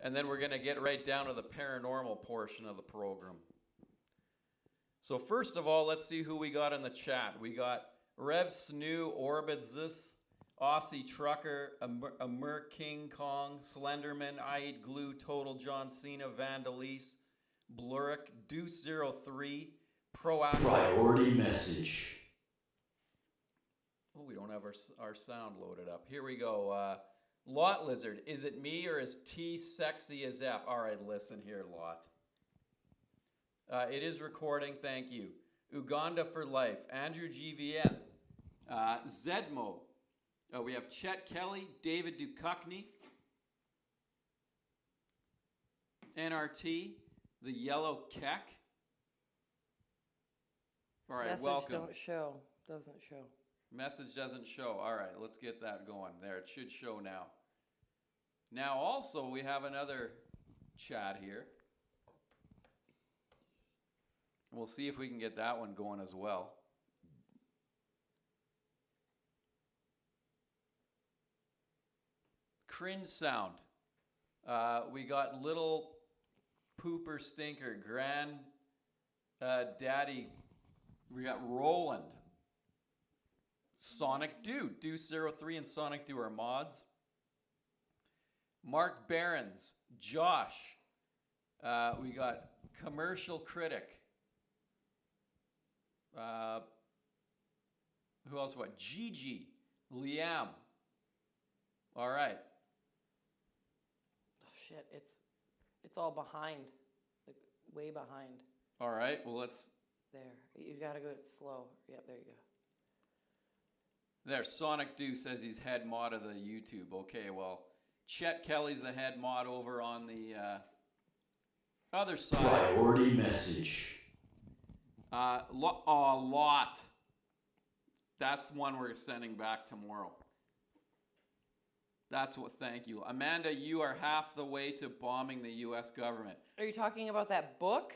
and then we're going to get right down to the paranormal portion of the program. So first of all, let's see who we got in the chat. We got Rev Snoo, Orbitzis, Aussie Trucker, Amur King Kong, Slenderman, I Eat Glue, Total John Cena, Vandalise, Blurick, Deuce 03, Proactive. Priority message. Oh, we don't have our sound loaded up. Here we go. Lot Lizard, is it me or is T sexy as F? All right, listen here, Lot. It is recording, thank you. Uganda for Life, Andrew GVN, Zedmo. We have Chet Kelly, David Duchovny, NRT, the Yellow Keck. All right, Message welcome. Doesn't show. Message doesn't show. All right, let's get that going. There, it should show now. Now also, we have another chat here. We'll see if we can get that one going as well. Cringe sound. We got Little Pooper Stinker, Grand Daddy. We got Roland. Sonic Dude, Deuce03 and Sonic Dude are mods. Mark Behrens, Josh. We got Commercial Critic. Who else? What? Gigi, Liam. All right. Oh shit! It's all behind, like way behind. All right. Well, let's. There, you gotta go slow. Yep, there you go. There, Sonic Dew says he's head mod of the YouTube. Okay, well, Chet Kelly's the head mod over on the other side. Priority message. Lot. That's one we're sending back tomorrow. That's what, thank you. Amanda, you are half the way to bombing the U.S. government. Are you talking about that book?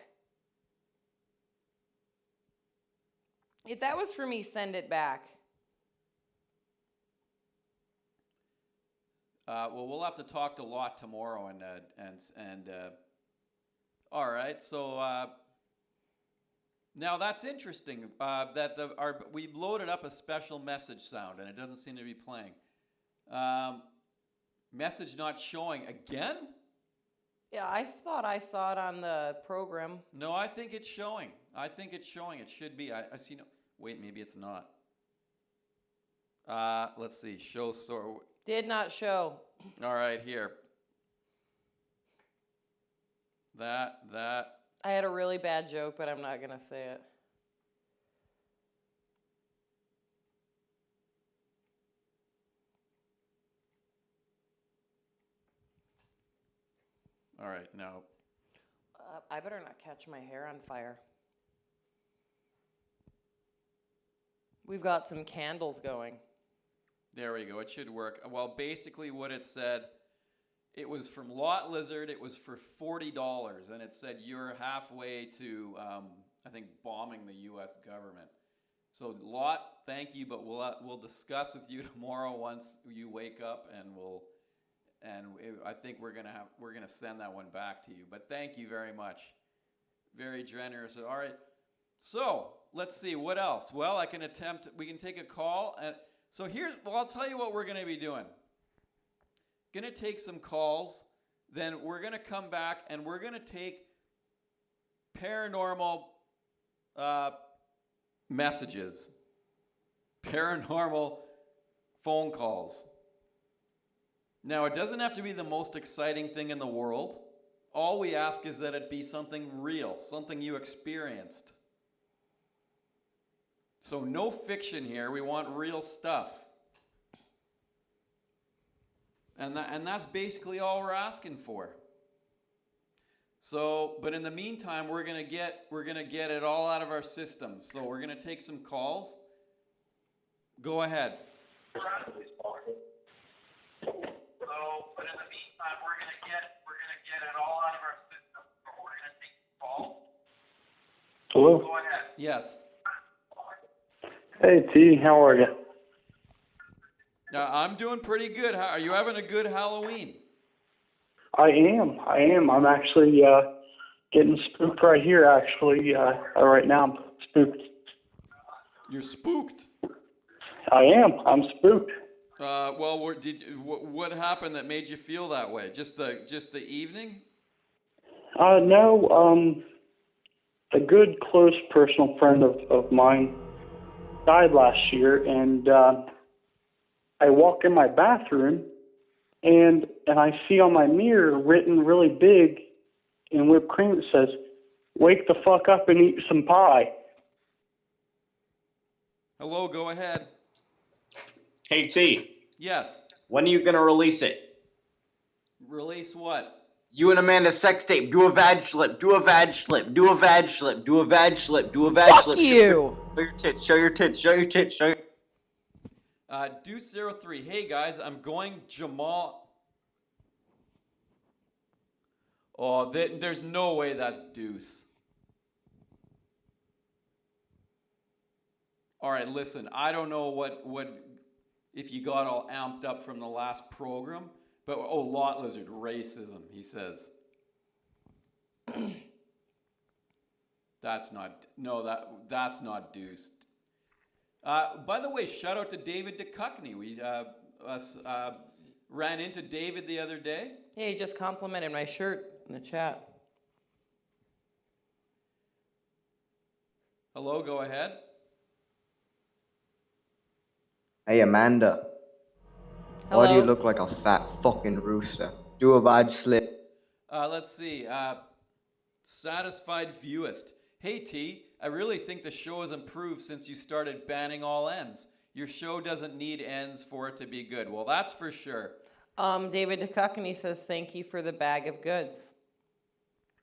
If that was for me, send it back. Well, we'll have to talk to Lot tomorrow, and all right. So now that's interesting. That we loaded up a special message sound, and it doesn't seem to be playing. Message not showing again. Yeah, I thought I saw it on the program. No, I think it's showing. It should be. I see no. Wait, maybe it's not. Let's see. Show so. Did not show. All right, here. That. I had a really bad joke, but I'm not gonna say it. All right, now. I better not catch my hair on fire. We've got some candles going. There we go. It should work. Well, basically what it said, it was from Lot Lizard. It was for $40, and it said you're halfway to, I think, bombing the U.S. government. So Lot, thank you, but we'll discuss with you tomorrow once you wake up, and I think we're gonna send that one back to you. But thank you very much, very generous. All right. So let's see what else. Well, we can take a call. So I'll tell you what we're going to be doing. Going to take some calls, then we're going to come back and we're going to take paranormal messages, paranormal phone calls. Now, it doesn't have to be the most exciting thing in the world. All we ask is that it be something real, something you experienced. So no fiction here. We want real stuff. And that's basically all we're asking for. So, but in the meantime, we're gonna get it all out of our systems. So we're gonna take some calls. Go ahead. So, but in the meantime, we're gonna get it all out of our system. So we're gonna take calls. Hello? Go ahead. Yes. Hey, T, how are you? I'm doing pretty good. Are you having a good Halloween? I am. I'm actually getting spooked right here. Actually, right now I'm spooked. You're spooked. I am. I'm spooked. Well, what happened that made you feel that way? Just the evening? No. A good close personal friend of mine died last year, and I walk in my bathroom, and I see on my mirror written really big in whipped cream, it says, "Wake the fuck up and eat some pie." Hello, go ahead. Hey T, Yes. when are you gonna release it? Release what? You and Amanda's sex tape. Do a vag slip. Do a vag slip. Do a vag slip. Do a vag slip. Do a vag Fuck slip. you! Show your tits. Show your tits. Show your tits. Show your. Deuce 03. Hey guys, I'm going Jamal. Oh, there's no way that's Deuce. All right, listen. I don't know what if you got all amped up from the last program, but Lot Lizard racism. He says. That's not Deuce. By the way, shout out to David Duchovny. We ran into David the other day. Yeah, he just complimented my shirt in the chat. Hello, go ahead. Hey Amanda, Hello? why do you look like a fat fucking rooster? Do a vag slip. Let's see. Satisfied viewist. Hey T, I really think the show has improved since you started banning all ends. Your show doesn't need ends for it to be good. Well, that's for sure. David Duchovny says thank you for the bag of goods.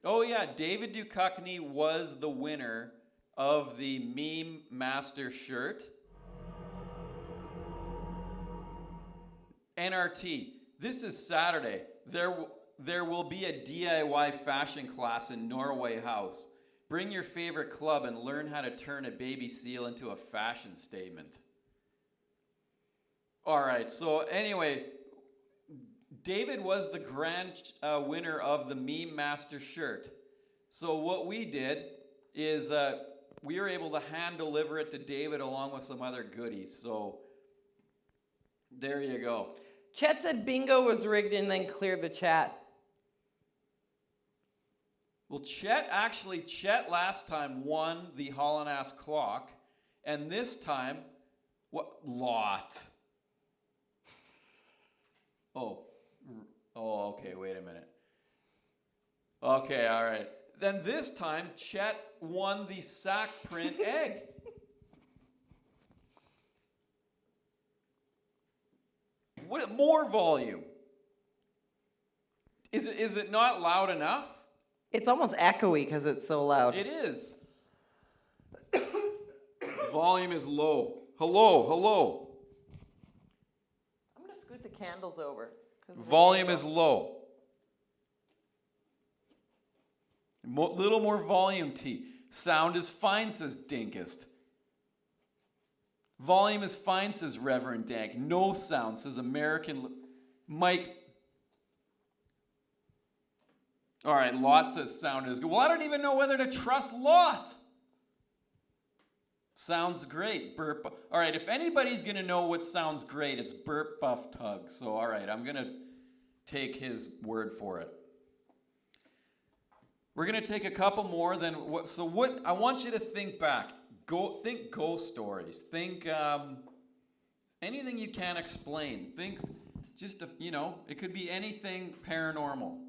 Oh yeah, David Duchovny was the winner of the Meme Master shirt. NRT, this is Saturday. There will be a DIY fashion class in Norway House. Bring your favorite club and learn how to turn a baby seal into a fashion statement. All right, so anyway, David was the grand winner of the Meme Master shirt. So what we did is we were able to hand deliver it to David along with some other goodies. So there you go. Chet said bingo was rigged and then cleared the chat. Well, Chet last time won the Haulin ass clock, and this time, what lot? Oh, okay, wait a minute. Okay, all right. Then this time, Chet won the sack print egg. What more volume? Is it not loud enough? It's almost echoey because it's so loud. It is. Volume is low. Hello. I'm going to scoot the candles over. Volume is low. Little more volume, T. Sound is fine, says Dinkist. Volume is fine, says Reverend Dank. No sound, says American Mike. All right, Lot says sound is good. Well, I don't even know whether to trust Lot. Sounds great. Burp. All right, if anybody's going to know what sounds great, it's Burp Buff Tug. So, all right, I'm going to take his word for it. We're going to take a couple more than what. So what I want you to think back. Think ghost stories. Think anything you can't explain. Think just, it could be anything paranormal.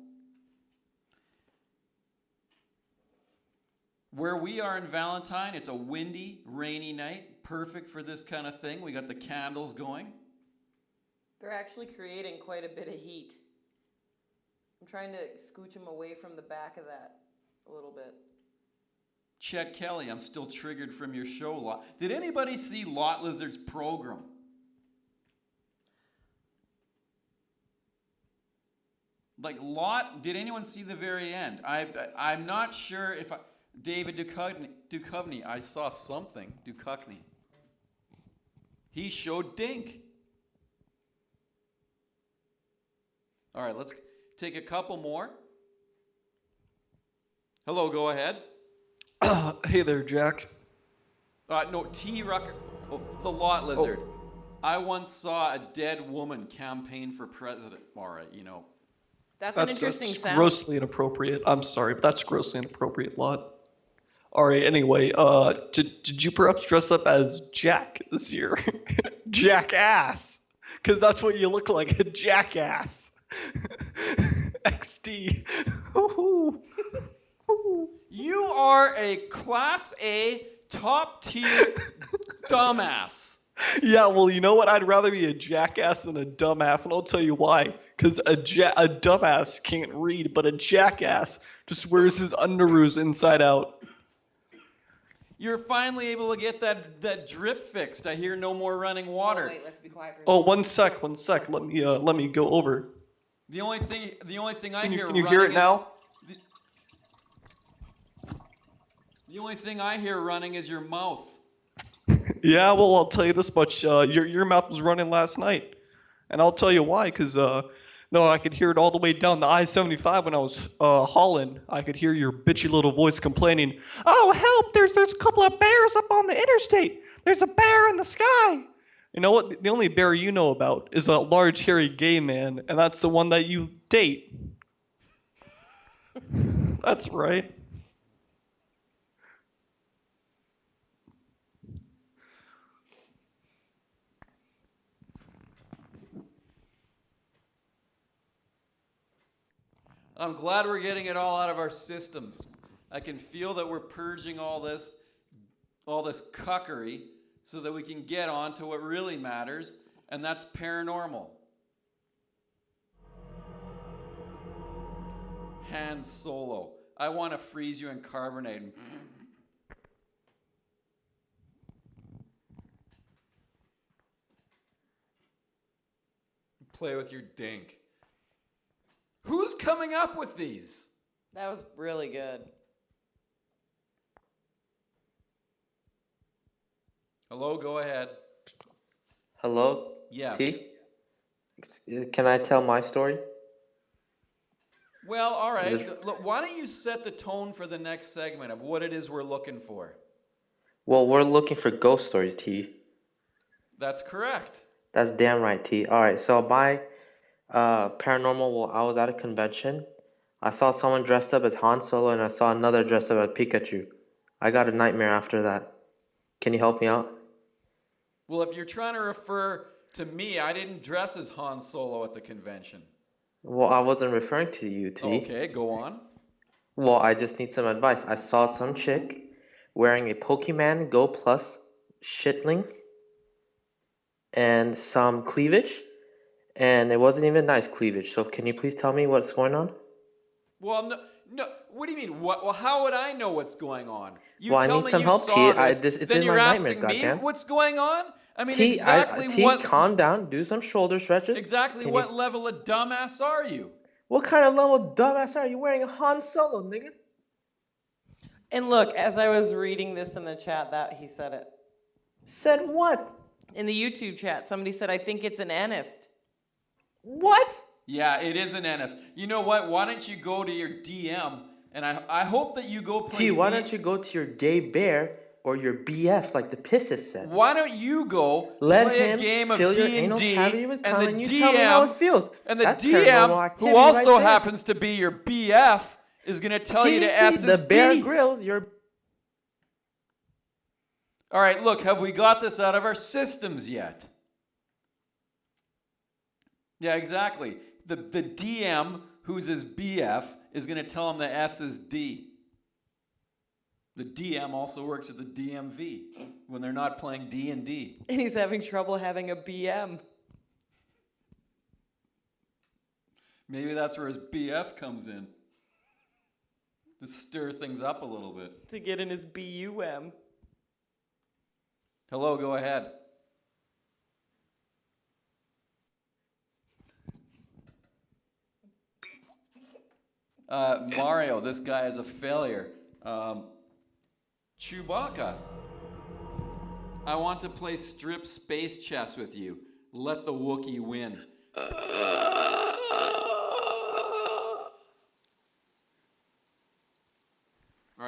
Where we are in Valentine, it's a windy, rainy night. Perfect for this kind of thing. We got the candles going. They're actually creating quite a bit of heat. I'm trying to scooch them away from the back of that a little bit. Chet Kelly, I'm still triggered from your show, Lot. Did anybody see Lot Lizard's program? Like Lot, did anyone see the very end? I'm not sure if David Duchovny, I saw something. Duchovny. He showed Dink. All right, let's take a couple more. Hello, go ahead. Hey there, Jack. No, T. Rucker. Oh, the lot lizard. I once saw a dead woman campaign for president, Mara, you know. That's an interesting sound. Grossly inappropriate. I'm sorry, but that's grossly inappropriate, lot. Alright, anyway, did you perhaps dress up as Jack this year? Jackass! Because that's what you look like, a jackass. XD. You are a Class A, top tier dumbass. Yeah, well, you know what? I'd rather be a jackass than a dumbass, and I'll tell you why. Because a dumbass can't read, but a jackass just wears his underoos inside out. You're finally able to get that drip fixed. I hear no more running water. Oh, wait, let's be quiet for a Oh, second. one sec. Let me go over. The only thing I hear Can you hear it now? The only thing I hear running is your mouth. Yeah, well, I'll tell you this much. Your mouth was running last night, and I'll tell you why. Because no, I could hear it all the way down the I-75 when I was hauling. I could hear your bitchy little voice complaining, "Oh, help! There's a couple of bears up on the interstate. There's a bear in the sky." You know what? The only bear you know about is a large, hairy gay man, and that's the one that you date. That's right. I'm glad we're getting it all out of our systems. I can feel that we're purging all this cuckery so that we can get on to what really matters, and that's paranormal. Han Solo. I want to freeze you in carbonate. Play with your dink. Who's coming up with these? That was really good. Hello, go ahead. Hello? Yes. T? Can I tell my story? Well, all right. Look, why don't you set the tone for the next segment of what it is we're looking for? Well, we're looking for ghost stories, T. That's correct. That's damn right, T. Alright, so my paranormal, well, I was at a convention. I saw someone dressed up as Han Solo, and I saw another dressed up as Pikachu. I got a nightmare after that. Can you help me out? Well, if you're trying to refer to me, I didn't dress as Han Solo at the convention. Well, I wasn't referring to you, T. Okay, go on. Well, I just need some advice. I saw some chick wearing a Pokemon Go Plus shitling and some cleavage, and it wasn't even nice cleavage. So can you please tell me what's going on? Well, no. What do you mean? What? Well, how would I know what's going on? You Well, I tell need me some you help, saw T. this, It's then in you're my asking nightmares, me goddamn. what's going on? I mean, T, exactly T, what? calm down. Do some shoulder stretches. Exactly Can what you- level of dumbass are you? What kind of level of dumbass are you wearing a Han Solo, nigga? And look, as I was reading this in the chat, that he said it. Said what? In the YouTube chat, somebody said, I think it's an Enist. What? Yeah, it is an Ennis. You know what? Why don't you go to your DM, and I hope that you go play T, why don't you go to your gay bear or your BF like the pisses said? Why don't you go Let play a him game of fill your anal D&D, cavity with cum and and the you tell me how it DM, feels. and the That's paranormal DM, activity who also right there. happens to be your BF, is going to tell you to T, SSD. the Bear Grylls, your... All right, look, have we got this out of our systems yet? Yeah, exactly. The DM, who's his BF, is going to tell him the S is D. The DM also works at the DMV when they're not playing D&D. And he's having trouble having a BM. Maybe that's where his BF comes in. To stir things up a little bit. To get in his BUM. Hello, go ahead. Mario, this guy is a failure. Chewbacca. I want to play strip space chess with you. Let the Wookiee win.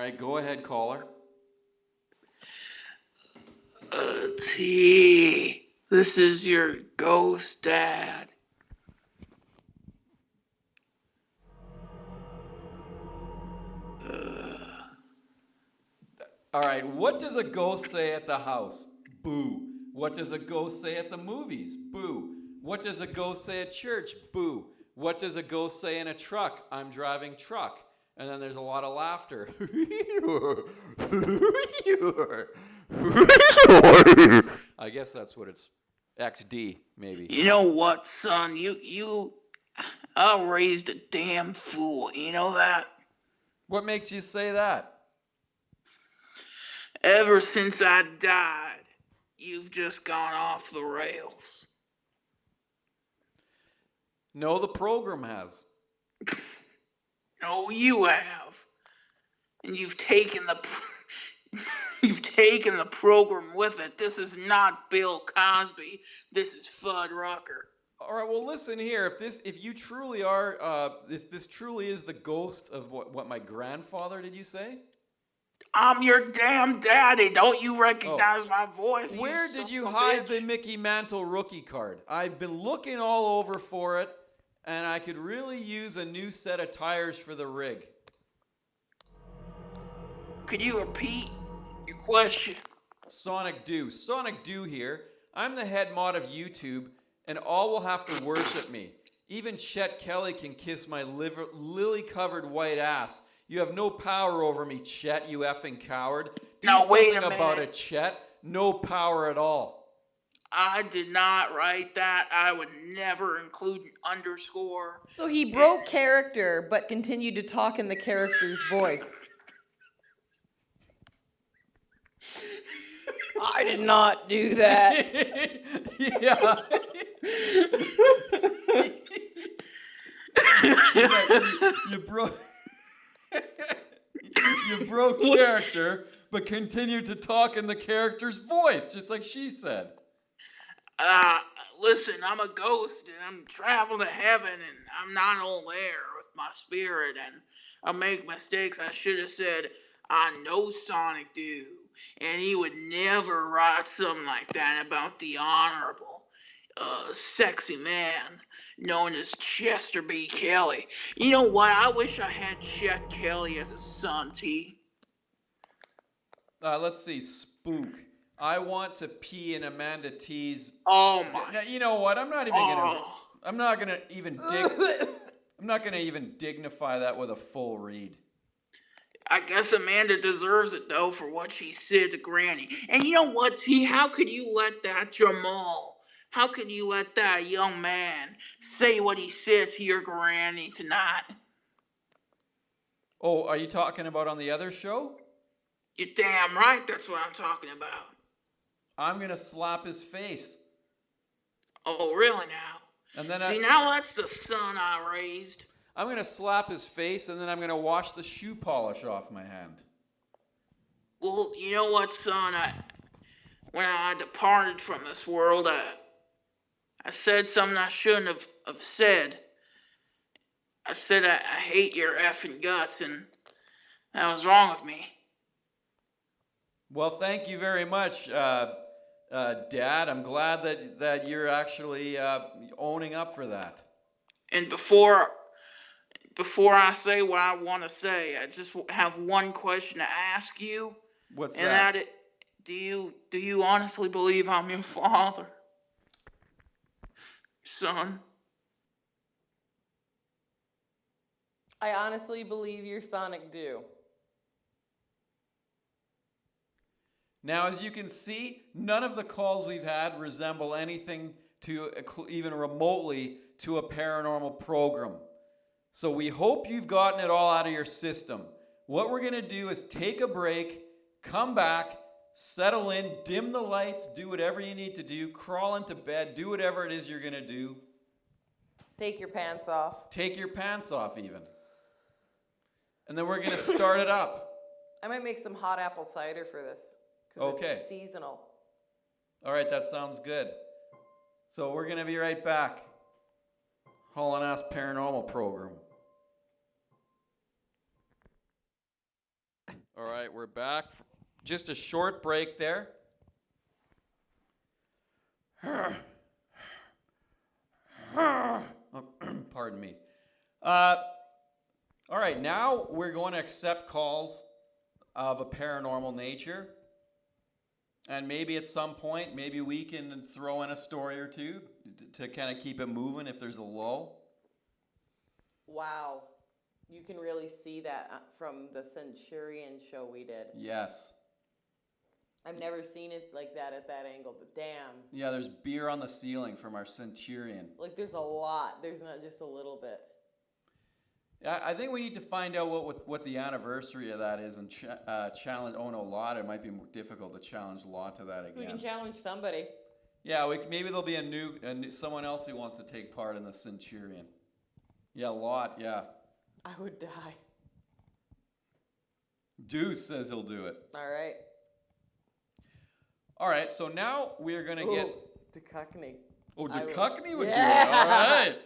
right, go ahead, caller. T, this is your ghost dad. All right, what does a ghost say at the house? Boo. What does a ghost say at the movies? Boo. What does a ghost say at church? Boo. What does a ghost say in a truck? I'm driving truck. And then there's a lot of laughter. I guess that's what it's. XD, maybe. You know what, son? I raised a damn fool. You know that? What makes you say that? Ever since I died, you've just gone off the rails. No, the program has. No, you have. And you've taken the program with it. This is not Bill Cosby. This is Fudd Rucker. All right, well, listen here. If you truly are, if this truly is the ghost of what my grandfather, did you say? I'm your damn daddy. Don't you recognize my voice? Where did you hide the Mickey Mantle rookie card? I've been looking all over for it, and I could really use a new set of tires for the rig. Could you repeat your question? Sonic Do here. I'm the head mod of YouTube, and all will have to worship me. Even Chet Kelly can kiss my lily-covered white ass. You have no power over me, Chet, you effing coward. Do now, something wait a minute. about it, Chet. No power at all. I did not write that. I would never include an underscore. So he broke character, but continued to talk in the character's voice. I did not do that. Yeah. you broke. You broke character, but continued to talk in the character's voice, just like she said. Listen, I'm a ghost, and I'm traveling to heaven, and I'm not all there with my spirit, and I make mistakes. I should have said, I know Sonic Do, and he would never write something like that about the honorable, sexy man known as Chester B. Kelly. You know what? I wish I had Chet Kelly as a son, T. Let's see, Spook. I want to pee in Amanda T's. Oh my! Now, you know what? I'm not gonna even dignify that with a full read. I guess Amanda deserves it though for what she said to Granny. And you know what, T? How could you let that Jamal? How could you let that young man say what he said to your granny tonight? Oh, are you talking about on the other show? You're damn right. That's what I'm talking about. I'm gonna slap his face. Oh, really now? And then now that's the son I raised. I'm gonna slap his face, and then I'm gonna wash the shoe polish off my hand. Well, you know what, son? When I departed from this world, I said something I shouldn't have said. I said I hate your effing guts, and that was wrong of me. Well, thank you very much, Dad. I'm glad that you're actually owning up for that. And before I say what I want to say, I just have one question to ask you. What's and that? And do you honestly believe I'm your father, son? I honestly believe you're Sonic Do. Now, as you can see, none of the calls we've had resemble anything to even remotely to a paranormal program. So we hope you've gotten it all out of your system. What we're going to do is take a break, come back, settle in, dim the lights, do whatever you need to do, crawl into bed, do whatever it is you're going to do. Take your pants off. Take your pants off even. And then we're going to start it up. I might make some hot apple cider for this. Okay. It's seasonal. All right, that sounds good. So we're going to be right back. Haulin' Ass Paranormal Program. All right, we're back. Just a short break there. Oh, pardon me. All right, now we're going to accept calls of a paranormal nature. And maybe at some point, maybe we can throw in a story or two to kind of keep it moving if there's a lull. Wow. You can really see that from the Centurion show we did. Yes. I've never seen it like that at that angle, but damn. Yeah, there's beer on the ceiling from our Centurion. Like there's a lot. There's not just a little bit. I think we need to find out what the anniversary of that is and challenge. Oh no, Lot. It might be more difficult to challenge Lot to that again. We can challenge somebody. Yeah, maybe there'll be a new someone else who wants to take part in the Centurion. Yeah, Lot. Yeah. I would die. Deuce says he'll do it. All right. All right. So now we're gonna get. Duquesne. Oh, Duquesne would do it. Yeah. All right.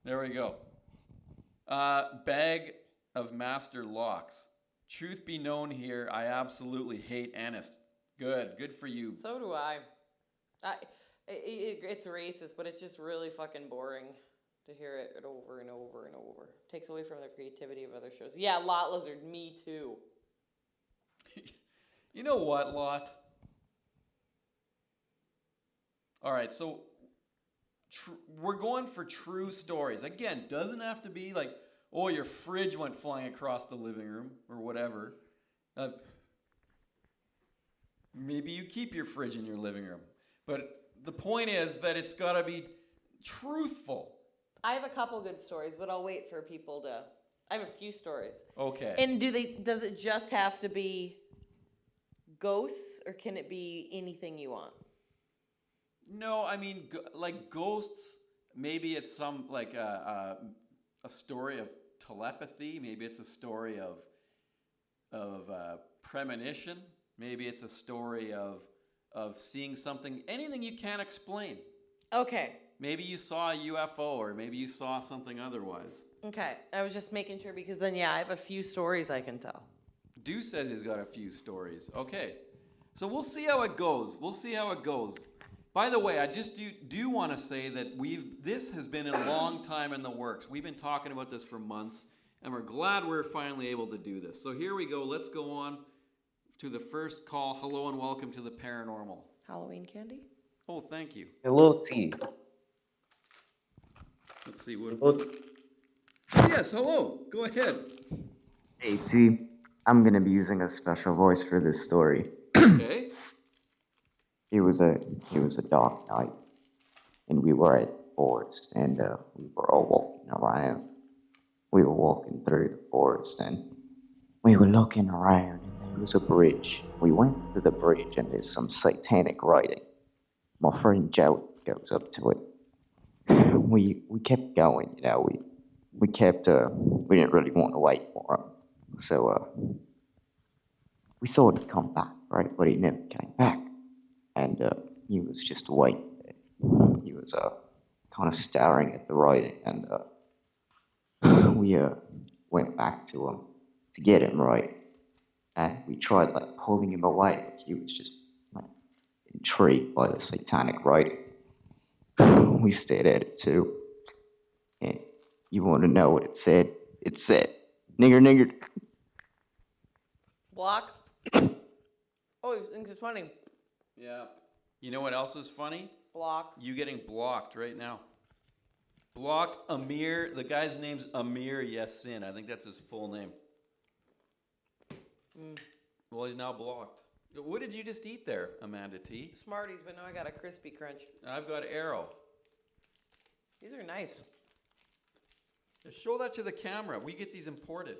There we go. Bag of master locks. Truth be known here, I absolutely hate Anist. Good for you. So do I. It's racist, but it's just really fucking boring to hear it over and over and over. Takes away from the creativity of other shows. Yeah, Lot Lizard, me too. You know what, Lot? All right, so we're going for true stories. Again, doesn't have to be like, oh, your fridge went flying across the living room or whatever. Maybe you keep your fridge in your living room. But the point is that it's got to be truthful. I have a couple good stories, but I'll wait for people to... I have a few stories. Okay. And does it just have to be ghosts, or can it be anything you want? No, I mean, like ghosts, maybe it's some, like a story of telepathy. Maybe it's a story of premonition. Maybe it's a story of seeing something, anything you can't explain. Okay. Maybe you saw a UFO, or maybe you saw something otherwise. Okay. I was just making sure, because then, yeah, I have a few stories I can tell. Deuce says he's got a few stories. Okay. So we'll see how it goes. By the way, I just do want to say that this has been a long time in the works. We've been talking about this for months, and we're glad we're finally able to do this. So here we go. Let's go on to the first call. Hello and welcome to the Paranormal. Halloween candy? Oh, thank you. Hello, T. Let's see what. Hello, T. Yes, hello. Go ahead. Hey, T. I'm gonna be using a special voice for this story. Okay. It was a dark night, and we were at the forest, and we were all walking around. We were walking through the forest, and we were looking around, and there was a bridge. We went to the bridge, and there's some satanic writing. My friend Joe goes up to it. We kept going, you know. We kept. We didn't really want to wait for him, so we thought he'd come back, right? But he never came back. And he was just waiting there. He was kind of staring at the writing, and we went back to him to get him, right? And we tried like pulling him away, but he was just like intrigued by the satanic writing. We stared at it too. And you want to know what it said? It said, "Nigger, nigger." Block? Oh, he thinks it's funny. Yeah. You know what else is funny? Block. You getting blocked right now. Block Amir. The guy's name's Amir Yassin. I think that's his full name. Well, he's now blocked. What did you just eat there, Amanda T? Smarties, but now I got a crispy crunch. I've got Arrow. These are nice. Show that to the camera. We get these imported.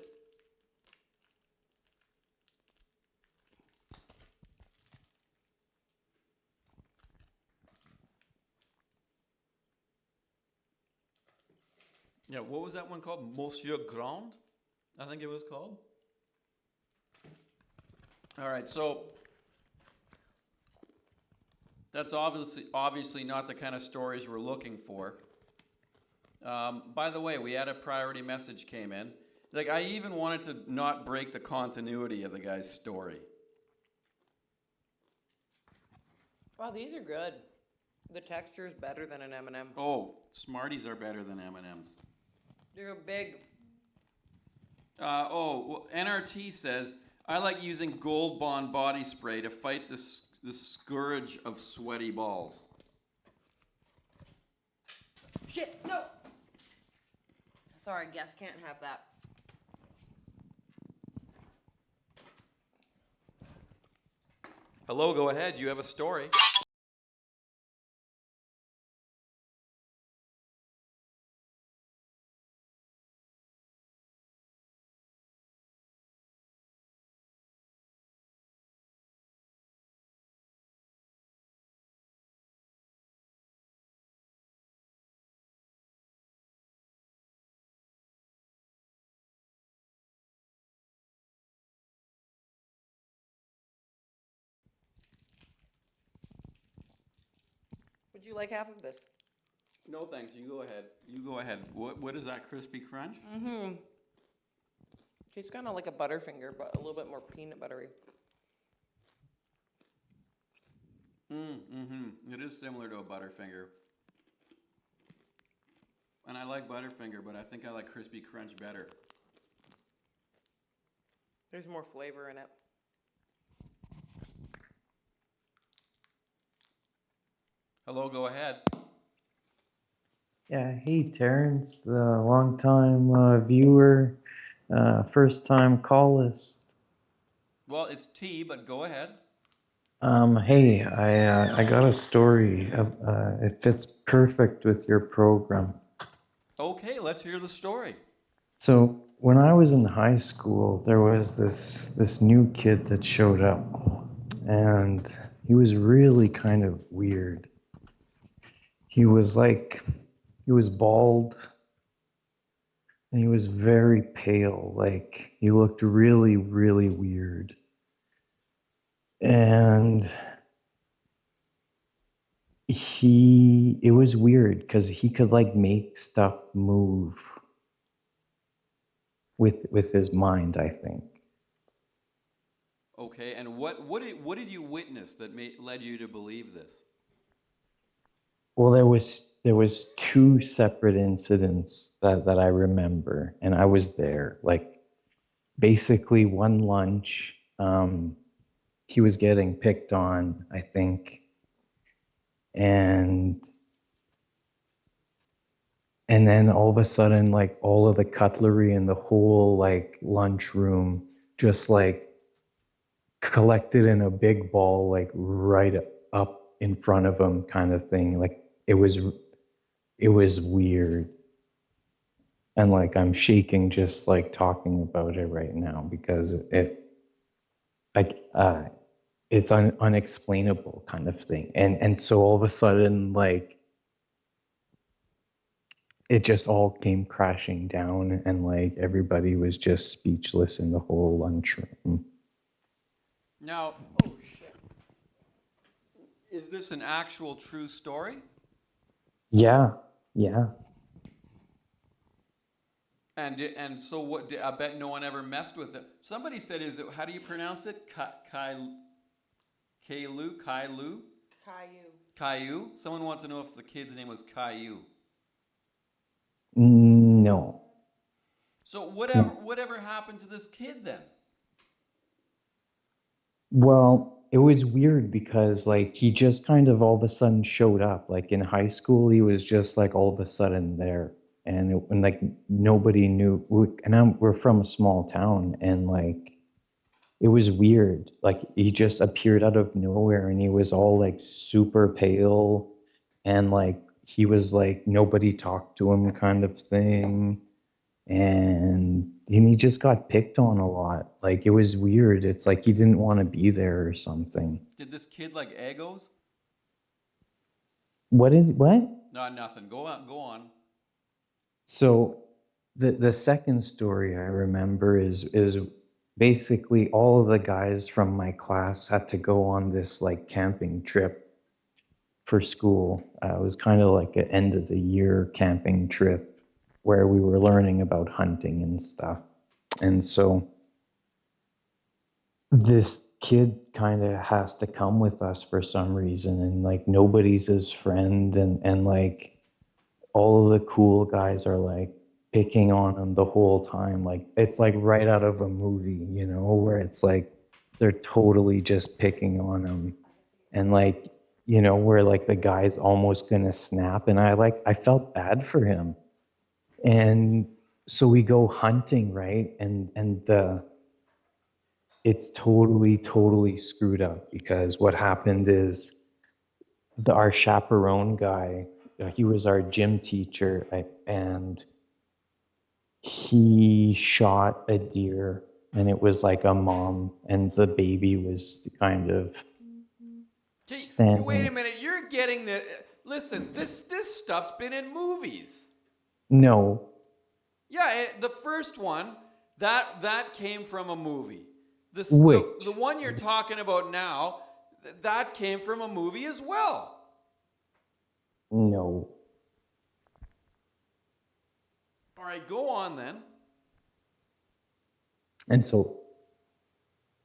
Yeah, what was that one called? Monsieur Grand? I think it was called. All right, so that's obviously not the kind of stories we're looking for. By the way, we had a priority message came in. Like, I even wanted to not break the continuity of the guy's story. Wow, these are good. The texture is better than an M&M. Oh, Smarties are better than M&Ms. They're big. NRT says, I like using Gold Bond body spray to fight the scourge of sweaty balls. Shit, no! Sorry, guests can't have that. Hello, go ahead. You have a story. Would you like half of this? No, thanks. You go ahead. You go ahead. What is that, crispy crunch? Mm-hmm. Tastes kind of like a Butterfinger, but a little bit more peanut buttery. It is similar to a Butterfinger. And I like Butterfinger, but I think I like crispy crunch better. There's more flavor in it. Hello, go ahead. Yeah, hey Terrence, long time viewer, first time callist. Well, it's tea, but go ahead. Hey, I got a story. It fits perfect with your program. Okay, let's hear the story. So when I was in high school, there was this new kid that showed up, and he was really kind of weird. He was bald, and he was very pale. Like, he looked really, really weird. And it was weird because he could like make stuff move with his mind, I think. Okay, and what did you witness that led you to believe this? Well, there was two separate incidents that I remember, and I was there. Like, basically one lunch, he was getting picked on, I think, and then all of a sudden, like, all of the cutlery in the whole like lunchroom just like collected in a big ball, like right up in front of him, kind of thing. Like, it was weird. And like, I'm shaking just like talking about it right now because it's unexplainable kind of thing. And so all of a sudden, like, it just all came crashing down, and like everybody was just speechless in the whole lunchroom. Now, is this an actual true story? Yeah. And so what? I bet no one ever messed with it. Somebody said, "Is it? How do you pronounce it? Kailu? Caillou? Someone wants to know if the kid's name was Caillou. No. So whatever happened to this kid then? Well, it was weird because like he just kind of all of a sudden showed up. Like in high school, he was just like all of a sudden there, and like nobody knew. We're from a small town, and like it was weird. Like, he just appeared out of nowhere, and he was all like super pale, and like he was like nobody talked to him, kind of thing. And he just got picked on a lot. Like, it was weird. It's like he didn't want to be there or something. Did this kid like Eggos? What? No, nothing. Go on. So the second story I remember is basically all of the guys from my class had to go on this like camping trip for school. It was kind of like an end of the year camping trip where we were learning about hunting and stuff. And so this kid kind of has to come with us for some reason, and like nobody's his friend, and like all of the cool guys are like picking on him the whole time. Like it's like right out of a movie, you know, where it's like they're totally just picking on him, and like, you know, where like the guy's almost gonna snap, and I felt bad for him. And so we go hunting, right? And it's totally screwed up, because what happened is our chaperone guy, he was our gym teacher, and he shot a deer, and it was like a mom, and the baby was kind of Okay, wait a standing. minute. You're getting the. Listen, this stuff's been in movies. No, Yeah, the first one that came from a movie. wait, The one you're talking about now, that came from a movie as well. no. All right, go on then. And so,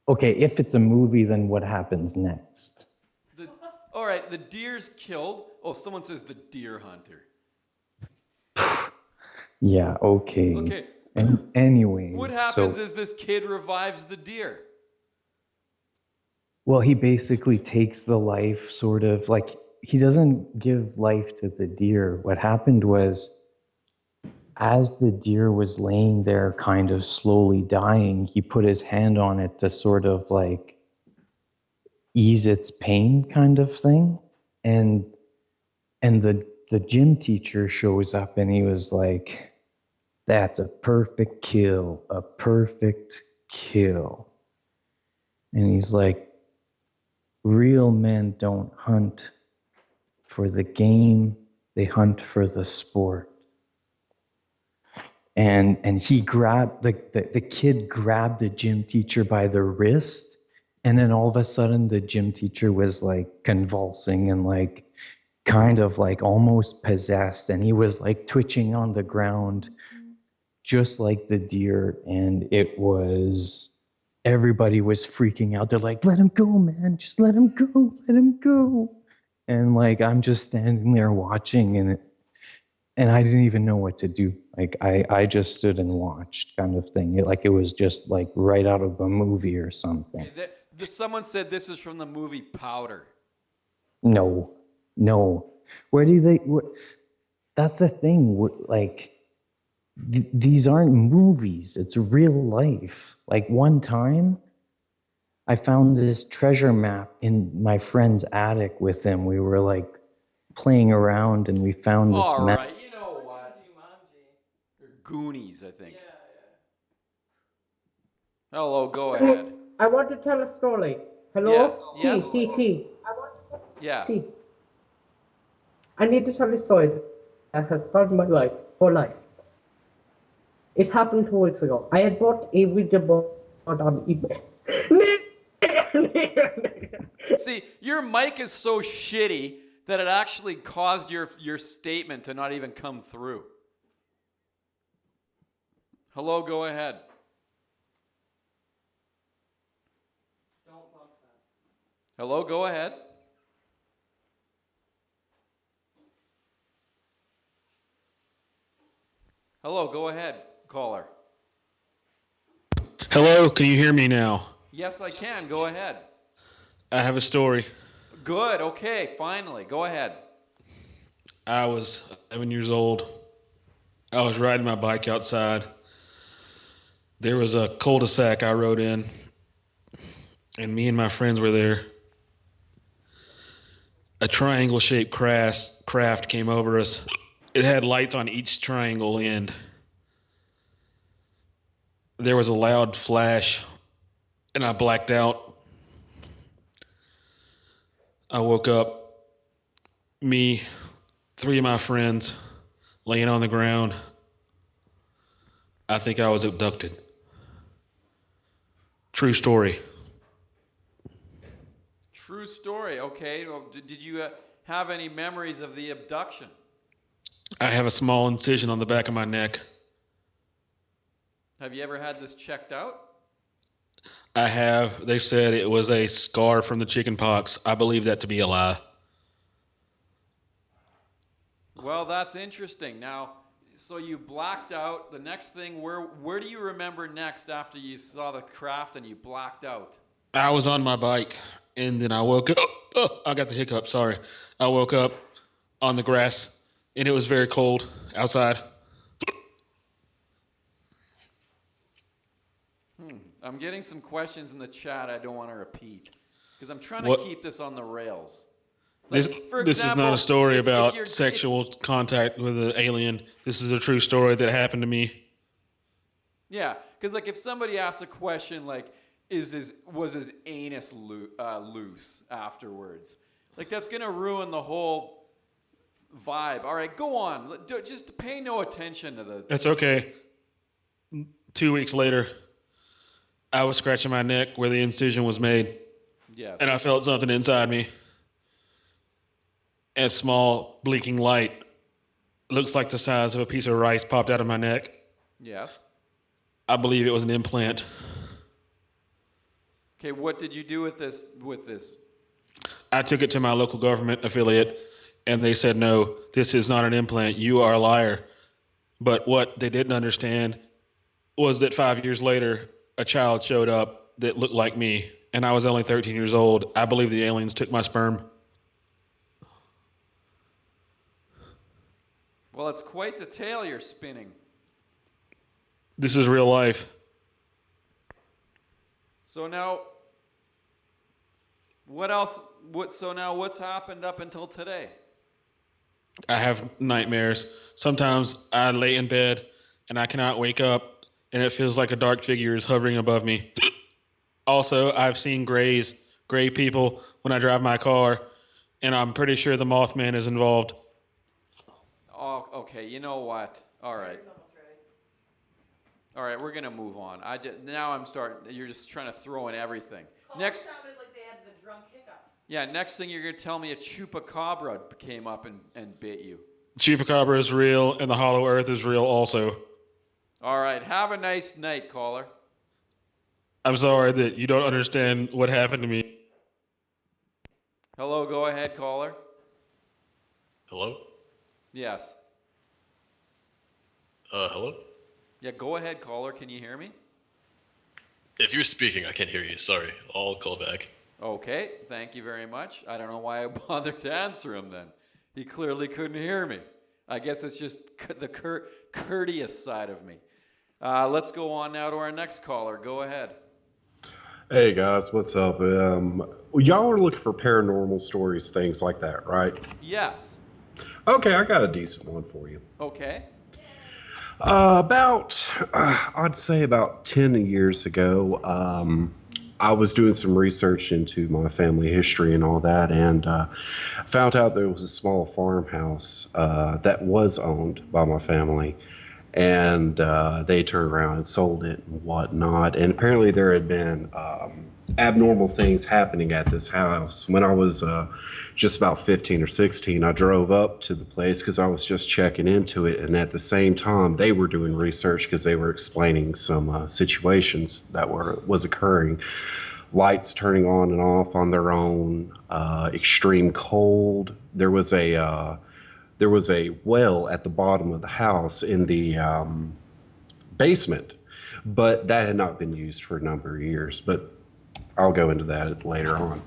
okay, if it's a movie, then what happens next? All right, the deer's killed. Oh, someone says the deer hunter. Yeah, okay. Okay. And anyways, What happens so is this kid revives the deer. well, he basically takes the life, sort of like, he doesn't give life to the deer. What happened was, as the deer was laying there kind of slowly dying, he put his hand on it to sort of like ease its pain, kind of thing. And the gym teacher shows up, and he was like, "That's a perfect kill, a perfect kill." And he's like, "Real men don't hunt for the game, they hunt for the sport." And he grabbed the kid grabbed the gym teacher by the wrist, and then all of a sudden the gym teacher was like convulsing and like kind of like almost possessed, and he was like twitching on the ground just like the deer. And it was, everybody was freaking out. They're like, "Let him go, man, just let him go, let him go." And like I'm just standing there watching, and I didn't even know what to do. Like I just stood and watched, kind of thing. It was just like right out of a movie or something. Okay, someone said this is from the movie Powder. No, no. Where do they? That's the thing. Like these aren't movies. It's real life. Like one time, I found this treasure map in my friend's attic with him. We were like playing around, and we found this All map. right, you know what? They're Goonies, I think. Hello, go ahead. I want to tell a story. Hello? Yes. T. Yeah. T. I need to tell a story that has started my life for life. It happened 2 weeks ago. I had bought a Ouija board on eBay. See, your mic is so shitty that it actually caused your statement to not even come through. Hello, go ahead. Hello, go ahead. Hello, go ahead, caller. Hello, can you hear me now? Yes, I can. Go ahead. I have a story. Good. Okay, finally. Go ahead. I was 11 years old. I was riding my bike outside. There was a cul-de-sac I rode in, and me and my friends were there. A triangle-shaped craft came over us. It had lights on each triangle end. There was a loud flash, and I blacked out. I woke up, me, 3 of my friends, laying on the ground. I think I was abducted. True story. True story. Okay. Well, did you have any memories of the abduction? I have a small incision on the back of my neck. Have you ever had this checked out? I have. They said it was a scar from the chicken pox. I believe that to be a lie. Well, that's interesting. Now, so you blacked out. The next thing, where do you remember next after you saw the craft and you blacked out? I was on my bike, and then I woke up. Oh, I got the hiccup. Sorry. I woke up on the grass, and it was very cold outside. I'm getting some questions in the chat I don't want to repeat because I'm trying What? to keep this on the rails. This, for this is example, not a story if about you're- sexual contact with an alien. This is a true story that happened to me. Yeah, because like if somebody asks a question like, was his anus loose afterwards? Like that's gonna ruin the whole vibe. All right, go on. Just pay no attention to the. That's okay. 2 weeks later, I was scratching my neck where the incision was made, Yes. and I felt something inside me. A small blinking light, looks like the size of a piece of rice, popped out of my neck. Yes. I believe it was an implant. Okay, what did you do with this? I took it to my local government affiliate, and they said, no, this is not an implant. You are a liar. But what they didn't understand was that 5 years later, a child showed up that looked like me, and I was only 13 years old. I believe the aliens took my sperm. Well, it's quite the tale you're spinning. This is real life. So now, what else? So now, what's happened up until today? I have nightmares. Sometimes I lay in bed and I cannot wake up, and it feels like a dark figure is hovering above me. Also, I've seen gray people when I drive my car, and I'm pretty sure the Mothman is involved. Oh, okay. You know what? All right. All right, we're gonna move on. Now I'm starting. You're just trying to throw in everything. Next. Sounded like they had the drunk hiccups. Yeah. Next thing you're gonna tell me a chupacabra came up and bit you. Chupacabra is real, and the Hollow Earth is real also. All right. Have a nice night, caller. I'm sorry that you don't understand what happened to me. Hello. Go ahead, caller. Hello? Yes. Hello? Yeah. Go ahead, caller. Can you hear me? If you're speaking, I can't hear you. Sorry. I'll call back. Okay, thank you very much. I don't know why I bothered to answer him then. He clearly couldn't hear me. I guess it's just the courteous side of me. Let's go on now to our next caller. Go ahead. Hey guys, what's up? Y'all are looking for paranormal stories, things like that, right? Yes. Okay, I got a decent one for you. Okay. I'd say about 10 years ago, I was doing some research into my family history and all that, and found out there was a small farmhouse that was owned by my family, and they turned around and sold it and whatnot. And apparently there had been abnormal things happening at this house. When I was just about 15 or 16, I drove up to the place because I was just checking into it, and at the same time they were doing research because they were explaining some situations that was occurring. Lights turning on and off on their own, extreme cold. There was a well at the bottom of the house in the basement, but that had not been used for a number of years. But I'll go into that later on.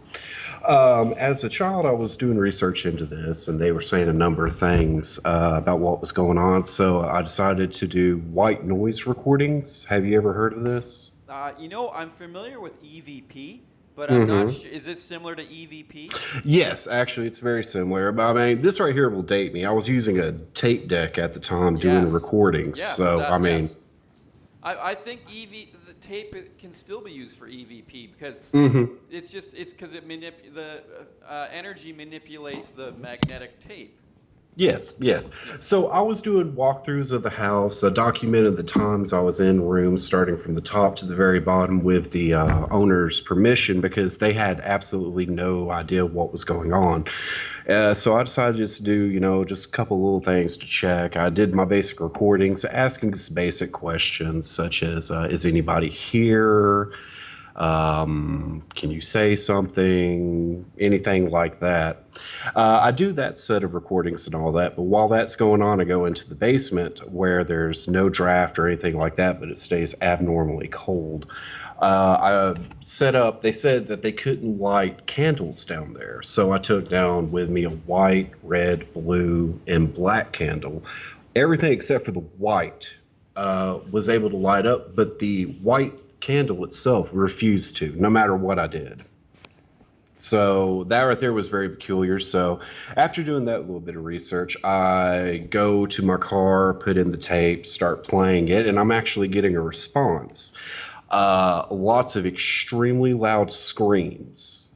As a child, I was doing research into this, and they were saying a number of things about what was going on. So I decided to do white noise recordings. Have you ever heard of this? I'm familiar with EVP, but I'm not sure. Is this similar to EVP? Yes, actually, it's very similar. But I mean, this right here will date me. I was using a tape deck at the time doing the recordings. Yes, so, yes. I think the tape can still be used for EVP because it's because the energy manipulates the magnetic tape. Yes. So I was doing walkthroughs of the house. I documented the times I was in rooms, starting from the top to the very bottom, with the owner's permission, because they had absolutely no idea what was going on. So I decided just to do, just a couple little things to check. I did my basic recordings, asking just basic questions such as, is anybody here? Can you say something? Anything like that. I do that set of recordings and all that, but while that's going on, I go into the basement where there's no draft or anything like that, but it stays abnormally cold. I set up, they said that they couldn't light candles down there. So I took down with me a white, red, blue, and black candle. Everything except for the white was able to light up, but the white candle itself refused to, no matter what I did. So that right there was very peculiar. So after doing that little bit of research, I go to my car, put in the tape, start playing it, and I'm actually getting a response. Lots of extremely loud screams.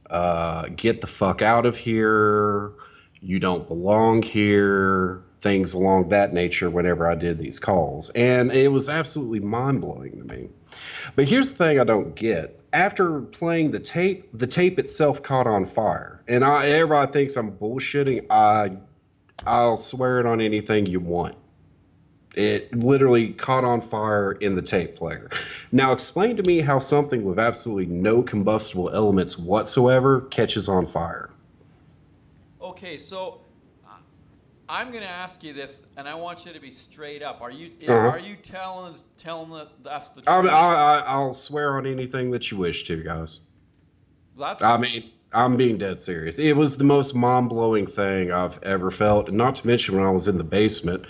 Get the fuck out of here. You don't belong here. Things along that nature whenever I did these calls. And it was absolutely mind-blowing to me. But here's the thing I don't get. After playing the tape itself caught on fire. And everybody thinks I'm bullshitting. I'll swear it on anything you want. It literally caught on fire in the tape player. Now explain to me how something with absolutely no combustible elements whatsoever catches on fire. Okay, so I'm going to ask you this, and I want you to be straight up. Are you telling us the truth? I'll swear on anything that you wish to, guys. I'm being dead serious. It was the most mind-blowing thing I've ever felt, and not to mention when I was in the basement.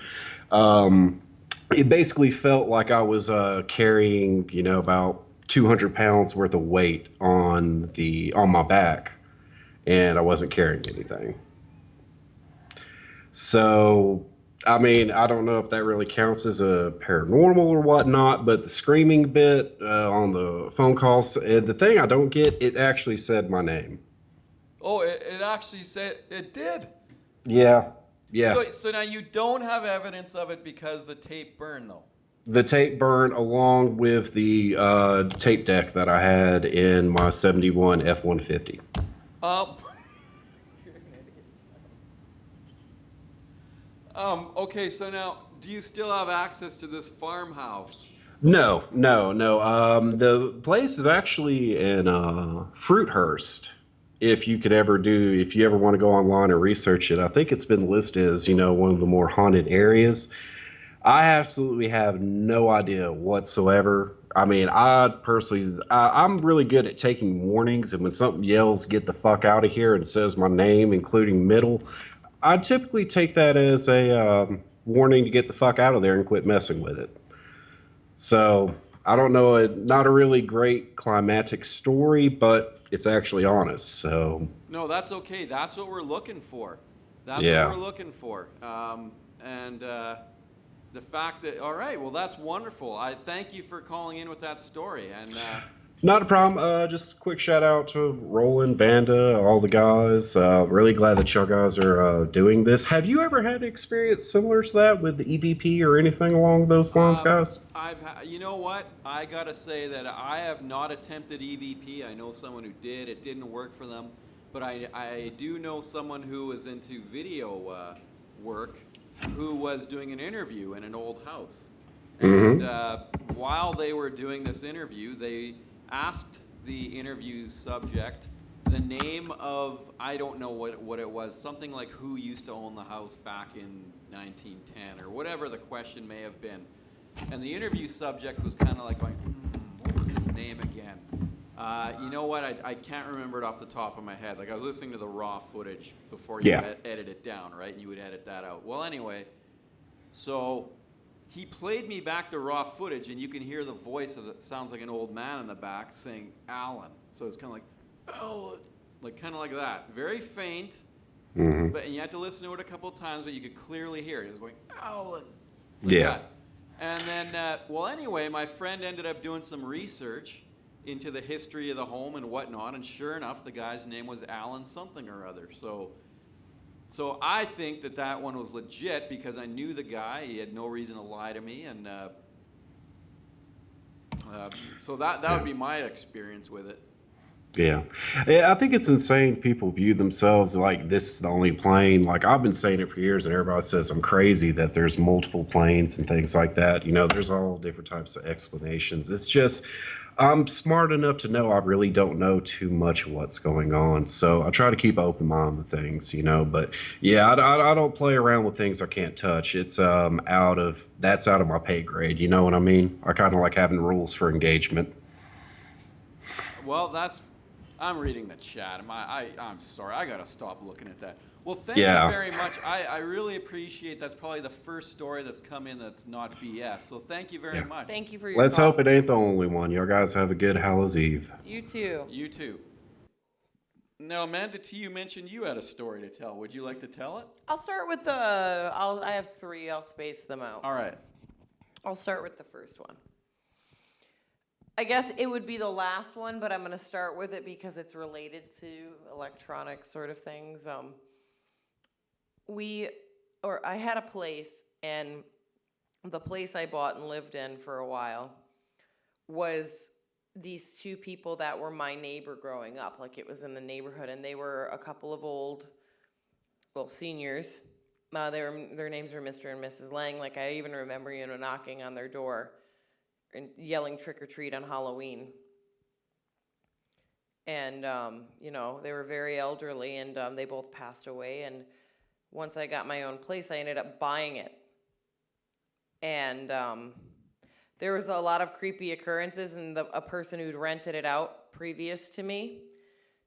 It basically felt like I was carrying, about 200 pounds worth of weight on my back, and I wasn't carrying anything. So, I don't know if that really counts as a paranormal or whatnot, but the screaming bit on the phone calls, the thing I don't get, it actually said my name. Oh, it actually said it did. Yeah. So now you don't have evidence of it because the tape burned, though. The tape burned along with the tape deck that I had in my 71 F-150. Okay, so now, do you still have access to this farmhouse? No. The place is actually in Fruithurst. If you ever want to go online and research it, I think it's been listed as, one of the more haunted areas. I absolutely have no idea whatsoever. I'm really good at taking warnings, and when something yells, "Get the fuck out of here," and says my name, including middle, I typically take that as a warning to get the fuck out of there and quit messing with it. So, I don't know, not a really great climatic story, but it's actually honest, so. No, that's okay. That's what we're looking for. What we're looking for. The fact that, all right, well, that's wonderful. I thank you for calling in with that story. And not a problem. Just a quick shout out to Roland, Banda, all the guys. Really glad that y'all guys are doing this. Have you ever had an experience similar to that with the EVP or anything along those lines, guys? You know what? I gotta say that I have not attempted EVP. I know someone who did. It didn't work for them. But I do know someone who was into video work who was doing an interview in an old house. And while they were doing this interview, they asked the interview subject the name of, I don't know what it was, something like who used to own the house back in 1910 or whatever the question may have been. And the interview subject was kind of like going, what was his name again? You know what? I can't remember it off the top of my head. Like I was listening to the raw footage before you edit it down, right? You would edit that out. Well, anyway, so he played me back the raw footage, and you can hear the voice of it sounds like an old man in the back saying Alan. So it's kind of like, oh, like kind of like that, very faint. But you had to listen to it a couple of times, but you could clearly hear it. It was going Alan. Like that. And then, well, anyway, my friend ended up doing some research into the history of the home and whatnot, and sure enough, the guy's name was Alan something or other. So I think that one was legit because I knew the guy. He had no reason to lie to me, and so that would be my experience with it. Yeah. Yeah, I think it's insane people view themselves like this is the only plane. Like I've been saying it for years and everybody says I'm crazy that there's multiple planes and things like that. There's all different types of explanations. It's just I'm smart enough to know I really don't know too much of what's going on. So I try to keep an open mind with things. But yeah, I don't play around with things I can't touch. It's that's out of my pay grade. You know what I mean? I kind of like having rules for engagement. Well, I'm reading the chat. I'm sorry. I gotta stop looking at that. Well, thank Yeah. you very much. I really appreciate. That's probably the first story that's come in that's not BS. So thank you very much. Thank you for your Let's call. hope it ain't the only one. Y'all guys have a good Hallows Eve. You too. You too. Now, Amanda, you mentioned you had a story to tell. Would you like to tell it? I'll start with I have three. I'll space them out. All right. I'll start with the first one. I guess it would be the last one, but I'm going to start with it because it's related to electronic sort of things. I had a place, and the place I bought and lived in for a while was these two people that were my neighbor growing up. Like, it was in the neighborhood, and they were a couple of seniors. Their names were Mr. and Mrs. Lang. Like, I even remember, knocking on their door and yelling trick or treat on Halloween. And, they were very elderly, and they both passed away. And once I got my own place, I ended up buying it. And there was a lot of creepy occurrences, and a person who'd rented it out previous to me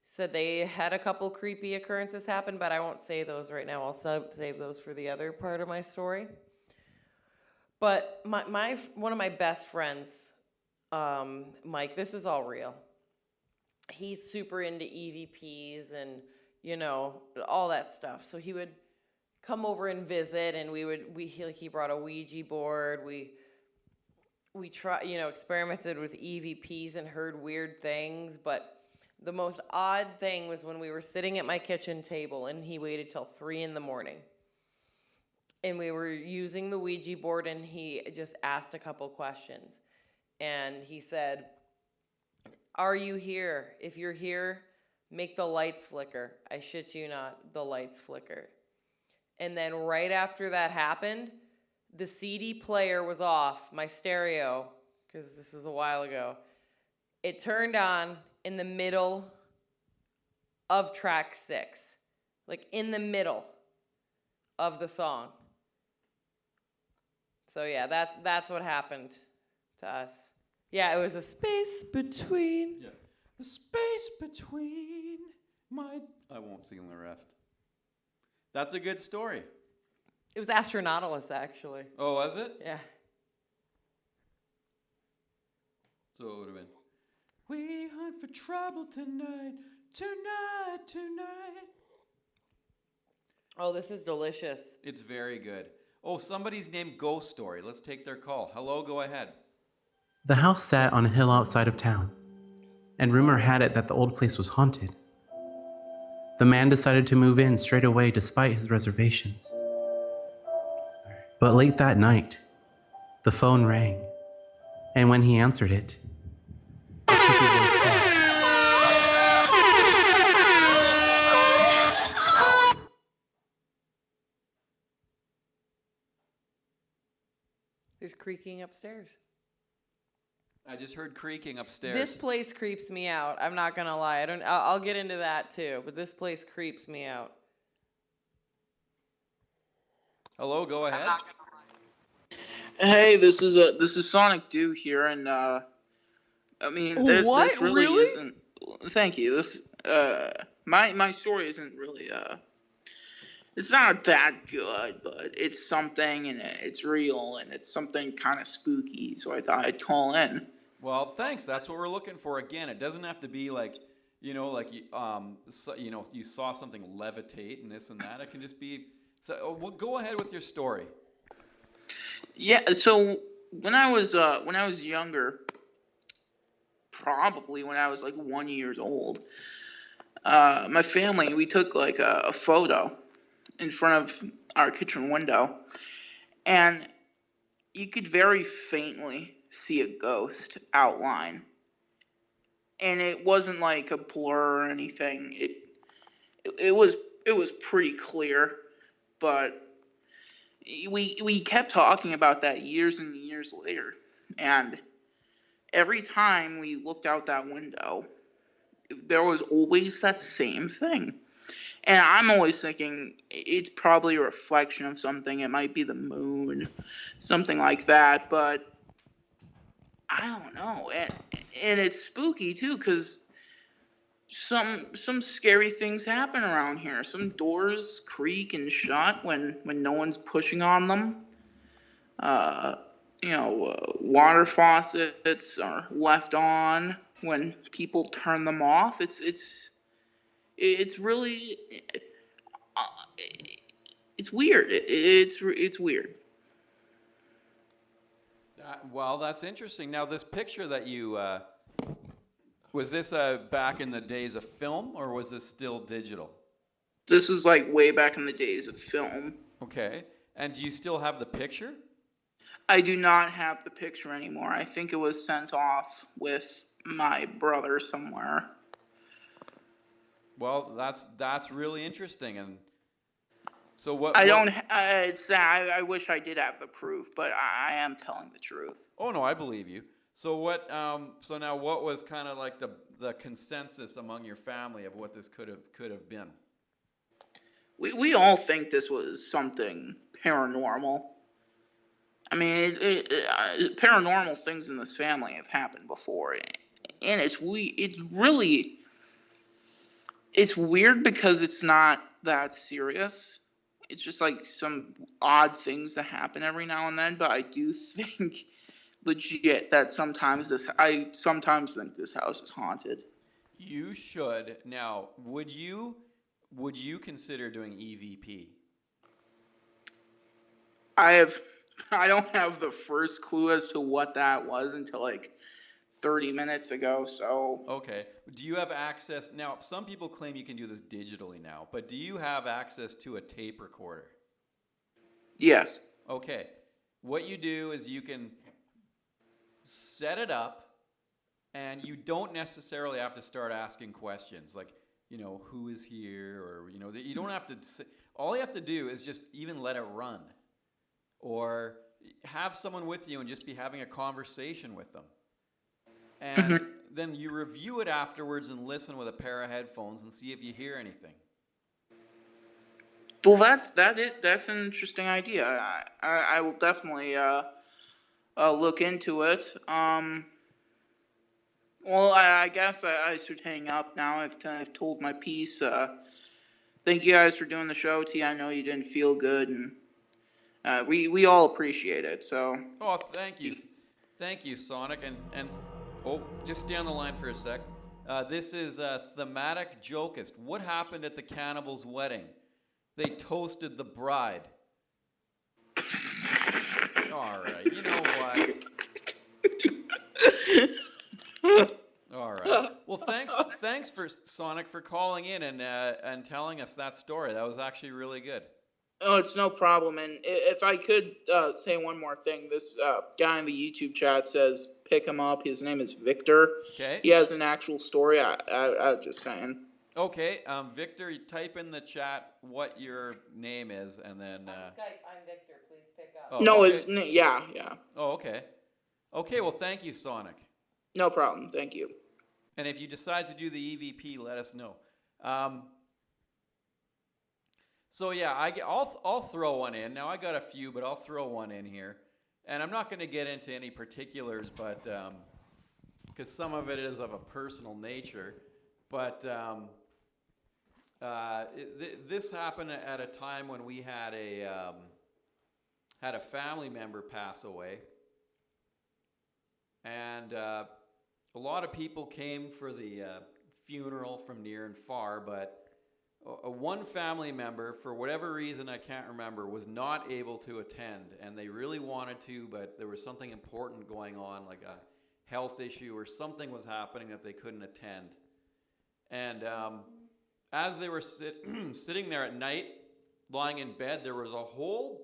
said they had a couple creepy occurrences happen, but I won't say those right now. I'll save those for the other part of my story. But one of my best friends, Mike, this is all real. He's super into EVPs and, all that stuff. So he would come over and visit, and he brought a Ouija board. We experimented with EVPs and heard weird things. But the most odd thing was when we were sitting at my kitchen table, and he waited till 3 a.m. And we were using the Ouija board, and he just asked a couple questions. And he said, "Are you here? If you're here, make the lights flicker." I shit you not, the lights flickered. And then right after that happened, the CD player was off, my stereo, because this is a while ago. It turned on in the middle of track 6, like in the middle of the song. So yeah, that's what happened to us. Yeah, it was a space between. Yeah. The space between I won't sing the rest. That's a good story. It was Astronautilus, actually. Oh, was it? Yeah. So it would have been, "We hunt for trouble tonight, tonight." Oh, this is delicious. It's very good. Oh, somebody's named Ghost Story. Let's take their call. Hello, go ahead. The house sat on a hill outside of town, and rumor had it that the old place was haunted. The man decided to move in straight away despite his reservations. But late that night, the phone rang, and when he answered it, a creepy voice said, There's creaking upstairs. I just heard creaking upstairs. This place creeps me out. I'm not gonna lie. I'll get into that too, but this place creeps me out. Hello, go ahead. Hey, this is Sonic Dew here, and this really isn't. Thank you. This my story isn't really it's not that good, but it's something, and it's real, and it's something kind of spooky. So I thought I'd call in. Well, thanks. That's what we're looking for. Again, it doesn't have to be like, you saw something levitate and this and that. It can just be. So, well, go ahead with your story. Yeah. So when I was younger, probably when I was like 1 year old, my family, we took like a photo in front of our kitchen window, and you could very faintly see a ghost outline. and it wasn't like a blur or anything. It was pretty clear, but we kept talking about that years and years later, and every time we looked out that window, there was always that same thing. And I'm always thinking it's probably a reflection of something. It might be the moon, something like that. But I don't know. And it's spooky too, because some scary things happen around here. Some doors creak and shut when no one's pushing on them. Water faucets are left on when people turn them off. It's really it's weird. It's weird. Well, that's interesting. Now, this picture that you was this back in the days of film, or was this still digital? This was like way back in the days of film. Okay. And do you still have the picture? I do not have the picture anymore. I think it was sent off with my brother somewhere. Well, that's really interesting. And so what? I don't. It's sad. I wish I did have the proof, but I am telling the truth. Oh no, I believe you. So what? So now, what was kind of like the consensus among your family of what this could have been? We all think this was something paranormal. I mean, paranormal things in this family have happened before, and it's weird because it's not that serious. It's just like some odd things that happen every now and then. But I do think legit that I sometimes think this house is haunted. You should. Now, would you consider doing EVP? I don't have the first clue as to what that was until like 30 minutes ago, so... Okay. Do you have access... Now, some people claim you can do this digitally now, but do you have access to a tape recorder? Yes. Okay. What you do is you can set it up, and you don't necessarily have to start asking questions like, who is here, or, you don't have to... All you have to do is just even let it run. Or have someone with you and just be having a conversation with them. And then you review it afterwards and listen with a pair of headphones and see if you hear anything. Well, that's an interesting idea. I will definitely look into it. Well, I guess I should hang up now. I've told my piece. Thank you guys for doing the show, T. I know you didn't feel good, and we all appreciate it. So. Oh, thank you, Sonic, and just stay on the line for a sec. This is Thematic Jokist. What happened at the cannibal's wedding? They toasted the bride. All right, you know what? All right. Well, thanks for Sonic for calling in and telling us that story. That was actually really good. Oh, it's no problem. And if I could say one more thing, this guy in the YouTube chat says pick him up. His name is Victor. Okay. He has an actual story. I just saying. Okay, Victor, you type in the chat what your name is, and then. On Skype, I'm Victor. Please pick up. Oh, no, okay. Yeah. Oh, okay. Okay, well, thank you, Sonic. No problem. Thank you. And if you decide to do the EVP, let us know. So yeah, I'll throw one in. Now I got a few, but I'll throw one in here, and I'm not going to get into any particulars, but because some of it is of a personal nature. But this happened at a time when we had a family member pass away, and a lot of people came for the funeral from near and far, but one family member, for whatever reason I can't remember, was not able to attend, and they really wanted to, but there was something important going on, like a health issue or something was happening that they couldn't attend. And as they were sitting there at night, lying in bed, there was a whole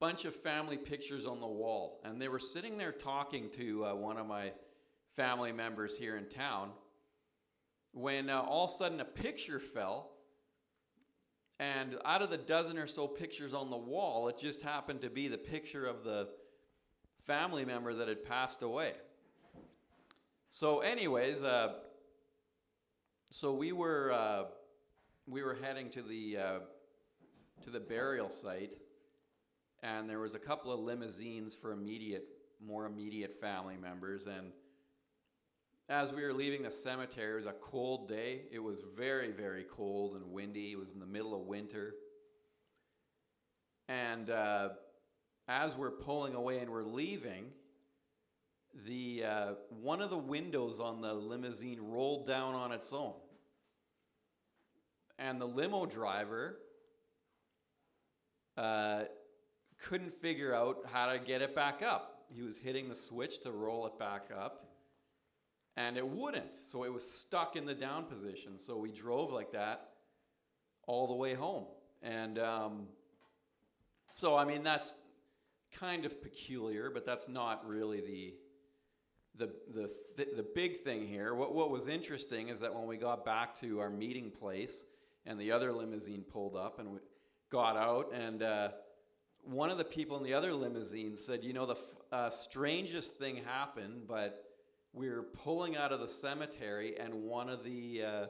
bunch of family pictures on the wall, and they were sitting there talking to one of my family members here in town, when all of a sudden a picture fell, and out of the dozen or so pictures on the wall, it just happened to be the picture of the family member that had passed away. So anyways, so we were heading to the burial site, and there was a couple of limousines for more immediate family members. And as we were leaving the cemetery, it was a cold day. It was very, very cold and windy. It was in the middle of winter. And as we're pulling away and we're leaving, one of the windows on the limousine rolled down on its own. And the limo driver couldn't figure out how to get it back up. He was hitting the switch to roll it back up, and it wouldn't. So it was stuck in the down position. So we drove like that all the way home. And so, I mean, that's kind of peculiar, but that's not really the big thing here. What was interesting is that when we got back to our meeting place and the other limousine pulled up and we got out, and one of the people in the other limousine said, you know, the strangest thing happened, but we were pulling out of the cemetery and one of the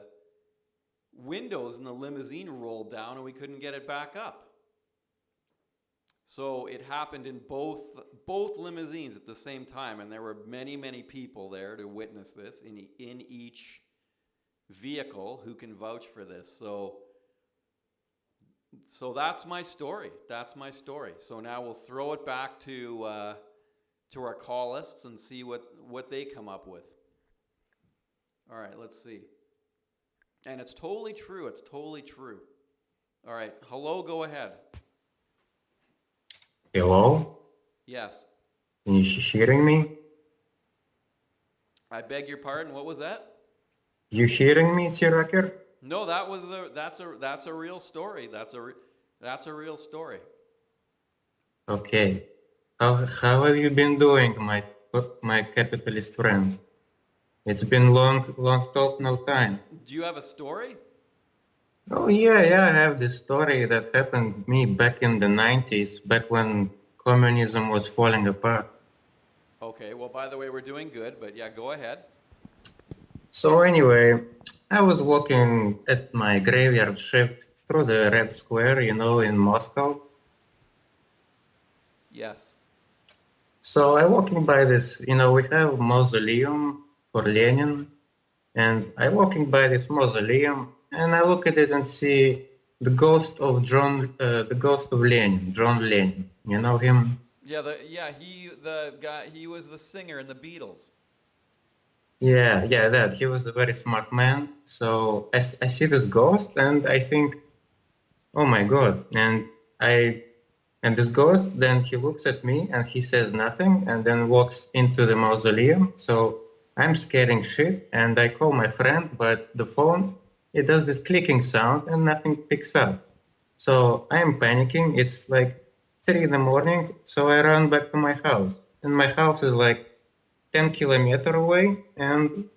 windows in the limousine rolled down and we couldn't get it back up. So it happened in both limousines at the same time, and there were many, many people there to witness this in each vehicle who can vouch for this. So that's my story. That's my story. So now we'll throw it back to our call lists and see what they come up with. All right, let's see. And it's totally true. It's totally true. All right, hello, go ahead. Hello? Yes. Can you hearing me? I beg your pardon. What was that? You hearing me, Rucker? No, that's a real story. That's a real story. Okay. How have you been doing, my capitalist friend? It's been long talk, no time. Do you have a story? Oh yeah, I have this story that happened to me back in the 90s, back when communism was falling apart. Okay, well, by the way, we're doing good, but yeah, go ahead. So anyway, I was walking at my graveyard shift through the Red Square, in Moscow. Yes. So I walking by this, we have mausoleum for Lenin, and I walking by this mausoleum, and I look at it and see the ghost of Lenin, John Lennon. You know him? Yeah, he was the singer in the Beatles. Yeah, that. He was a very smart man. So I see this ghost and I think, oh my God. And this ghost, then he looks at me and he says nothing and then walks into the mausoleum. So I'm scaring shit and I call my friend, but the phone, it does this clicking sound and nothing picks up. So I'm panicking. It's like 3 in the morning. So I run back to my house. And my house is like 10 kilometers away. And,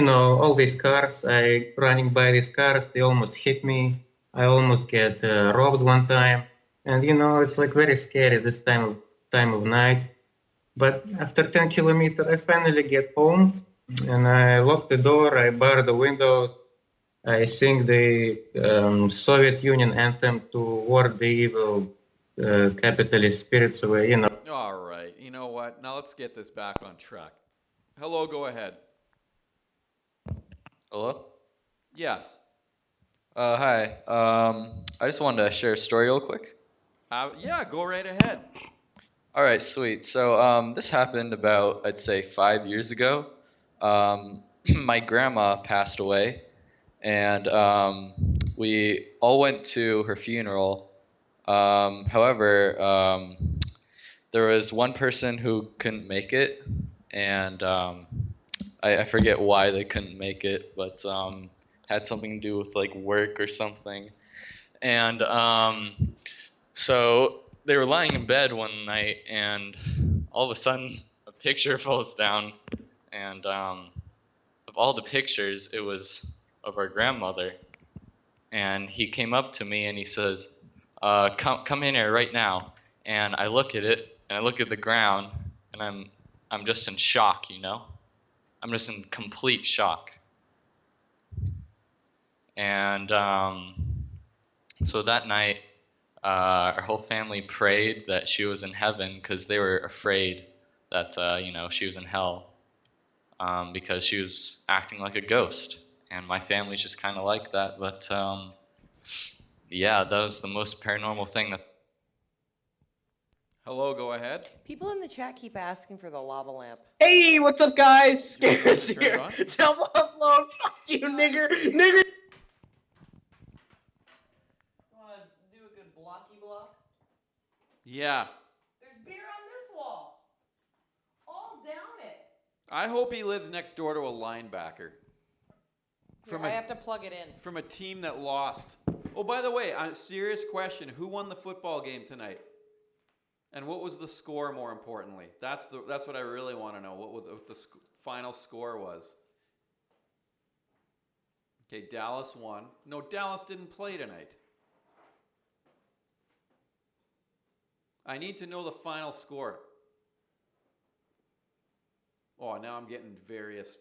all these cars, I running by these cars, they almost hit me. I almost get robbed one time. And, it's like very scary this time of night. But after 10 kilometers, I finally get home and I lock the door, I bar the windows, I sing the Soviet Union anthem to ward the evil capitalist spirits away, All right, you know what? Now let's get this back on track. Hello, go ahead. Hello? Yes. Hi. I just wanted to share a story real quick. Yeah, go right ahead. All right, sweet. So this happened about, I'd say, 5 years ago. My grandma passed away, and we all went to her funeral. However, there was one person who couldn't make it, and I forget why they couldn't make it, but had something to do with like work or something. And so they were lying in bed one night, and all of a sudden a picture falls down, and of all the pictures, it was of our grandmother. And he came up to me and he says, come in here right now. And I look at it, and I look at the ground, and I'm just in shock, you know? I'm just in complete shock. And so that night, our whole family prayed that she was in heaven because they were afraid that, she was in hell because she was acting like a ghost. And my family's just kind of like that. But, yeah, that was the most paranormal thing that... Hello, go ahead. People in the chat keep asking for the lava lamp. Hey, what's up, guys? Scares Turn it here. on. Double upload. Fuck you, nigger. Nigger. Want to do a good blocky block? Yeah. There's beer on this wall. All down it. I hope he lives next door to a linebacker. I have to plug it in. From a team that lost. Oh, by the way, a serious question. Who won the football game tonight? And what was the score, more importantly? That's what I really want to know, what the final score was. Okay, Dallas won. No, Dallas didn't play tonight. I need to know the final score. Oh, now I'm getting various...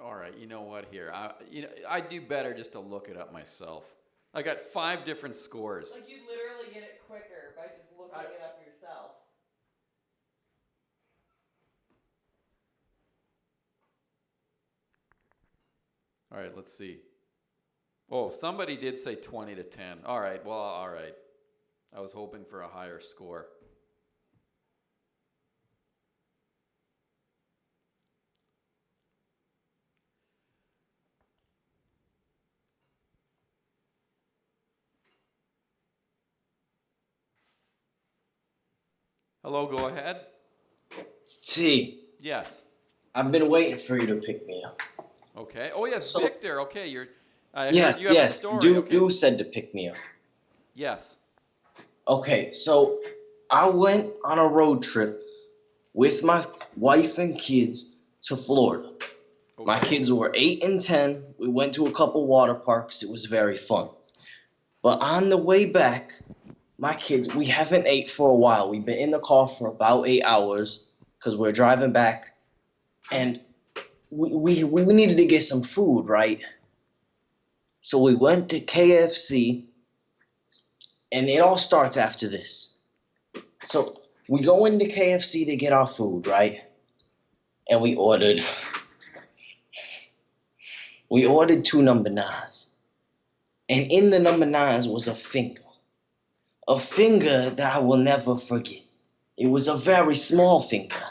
All right, you know what here? I do better just to look it up myself. I got 5 different scores. Like, you'd literally get it quicker by just looking it up yourself. All right, let's see. Oh, somebody did say 20-10. All right, well, all right. I was hoping for a higher score. Hello, go ahead. T. Yes. I've been waiting for you to pick me up. Okay. Oh, yes, Victor. Okay, you're... Yes. Do said to pick me up. Yes. Okay, so I went on a road trip with my wife and kids to Florida. Okay. My kids were 8 and 10. We went to a couple water parks. It was very fun. But on the way back, my kids, we haven't ate for a while. We've been in the car for about 8 hours because we're driving back. And we needed to get some food, right? So we went to KFC, and it all starts after this. So we go into KFC to get our food, right? And we ordered 2 number 9s. And in the number 9s was a finger. A finger that I will never forget. It was a very small finger.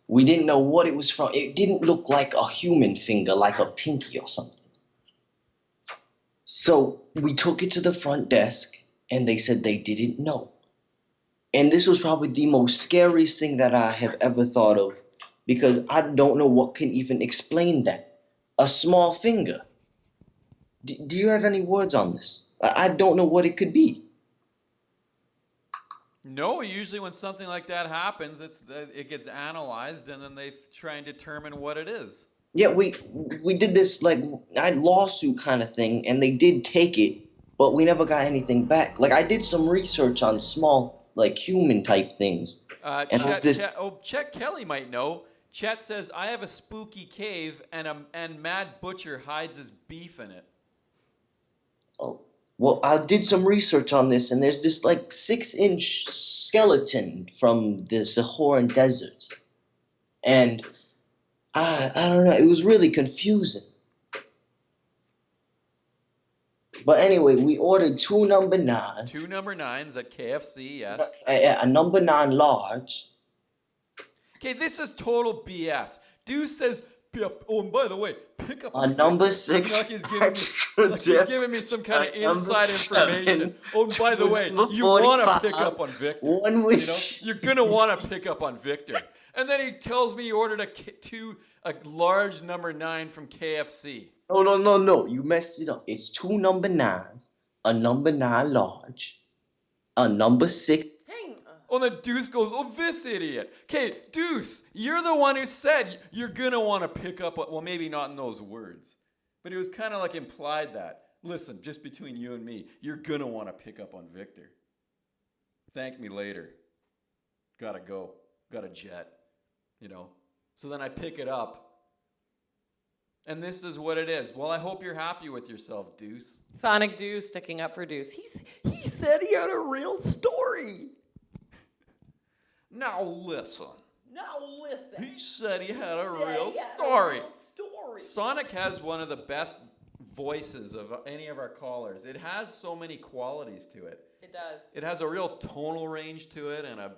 We didn't know what it was from. It didn't look like a human finger, like a pinky or something. So we took it to the front desk, and they said they didn't know. And this was probably the most scariest thing that I have ever thought of, because I don't know what can even explain that. A small finger. Do you have any words on this? I don't know what it could be. No, usually when something like that happens, it gets analyzed, and then they try and determine what it is. Yeah, we did this like lawsuit kind of thing, and they did take it, but we never got anything back. Like I did some research on small, like human type things. Chet Kelly might know. Chet says I have a spooky cave, and Mad Butcher hides his beef in it. Oh. Well, I did some research on this, and there's this like 6-inch skeleton from the Saharan desert. And I don't know, it was really confusing. But anyway, we ordered 2 number 9s. 2 number 9s at KFC, yes. A number 9 large. Okay, this is total BS. Dude says, oh, and by the way, pick up a number 6 like he's giving me some kind of inside information. Oh, and by the way, you want to pick up on Victor. You're going to want to pick up on Victor. And then he tells me he ordered a large number 9 from KFC. No. You messed it up. It's 2 number 9s, a number 9 large, a number 6. Oh, and then Deuce goes, oh, this idiot. Okay, Deuce, you're the one who said you're going to want to pick up, well, maybe not in those words, but it was kind of like implied that, listen, just between you and me, you're going to want to pick up on Victor. Thank me later. Gotta go. Got a jet. So then I pick it up. And this is what it is. Well, I hope you're happy with yourself, Deuce. Sonic Deuce sticking up for Deuce. He said he had a real story. Now listen. He said he had a real story. Sonic has one of the best voices of any of our callers. It has so many qualities to it. It does. It has a real tonal range to it and a...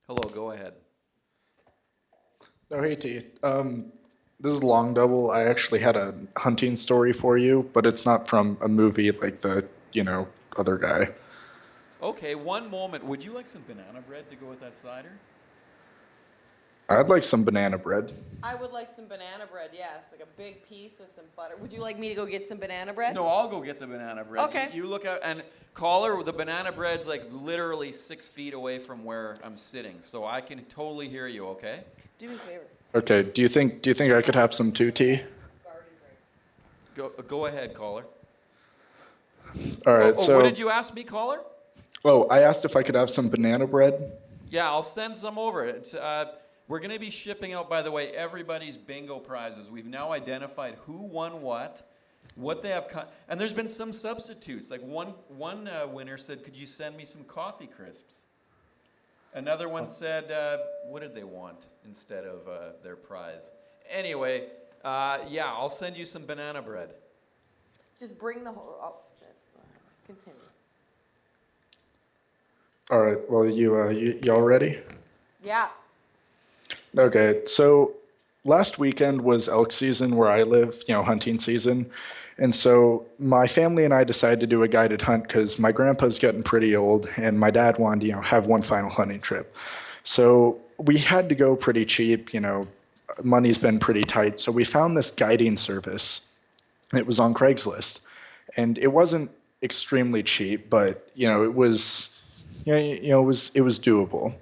Hello, go ahead. Oh, hey, T. This is Long Double. I actually had a hunting story for you, but it's not from a movie like the, other guy. Okay, one moment. Would you like some banana bread to go with that cider? I'd like some banana bread. I would like some banana bread, yes. Like a big piece with some butter. Would you like me to go get some banana bread? No, I'll go get the banana bread. Okay. You look out, and caller, the banana bread's like literally 6 feet away from where I'm sitting, so I can totally hear you, okay? Do me a favor. Okay, do you think I could have some too, T? Go ahead, caller. All right, so... what did you ask me, caller? Oh, I asked if I could have some banana bread. Yeah, I'll send some over. It's, we're going to be shipping out, by the way, everybody's bingo prizes. We've now identified who won what they have, and there's been some substitutes. Like one winner said, could you send me some coffee crisps? Another one said, what did they want instead of their prize? Anyway, yeah, I'll send you some banana bread. Just bring the whole... Oh, continue. All right, well, y'all ready? Yeah. Okay, so last weekend was elk season where I live, hunting season. And so my family and I decided to do a guided hunt because my grandpa's getting pretty old and my dad wanted to, have one final hunting trip. So we had to go pretty cheap, money's been pretty tight. So we found this guiding service. It was on Craigslist. And it wasn't extremely cheap, but, it was doable.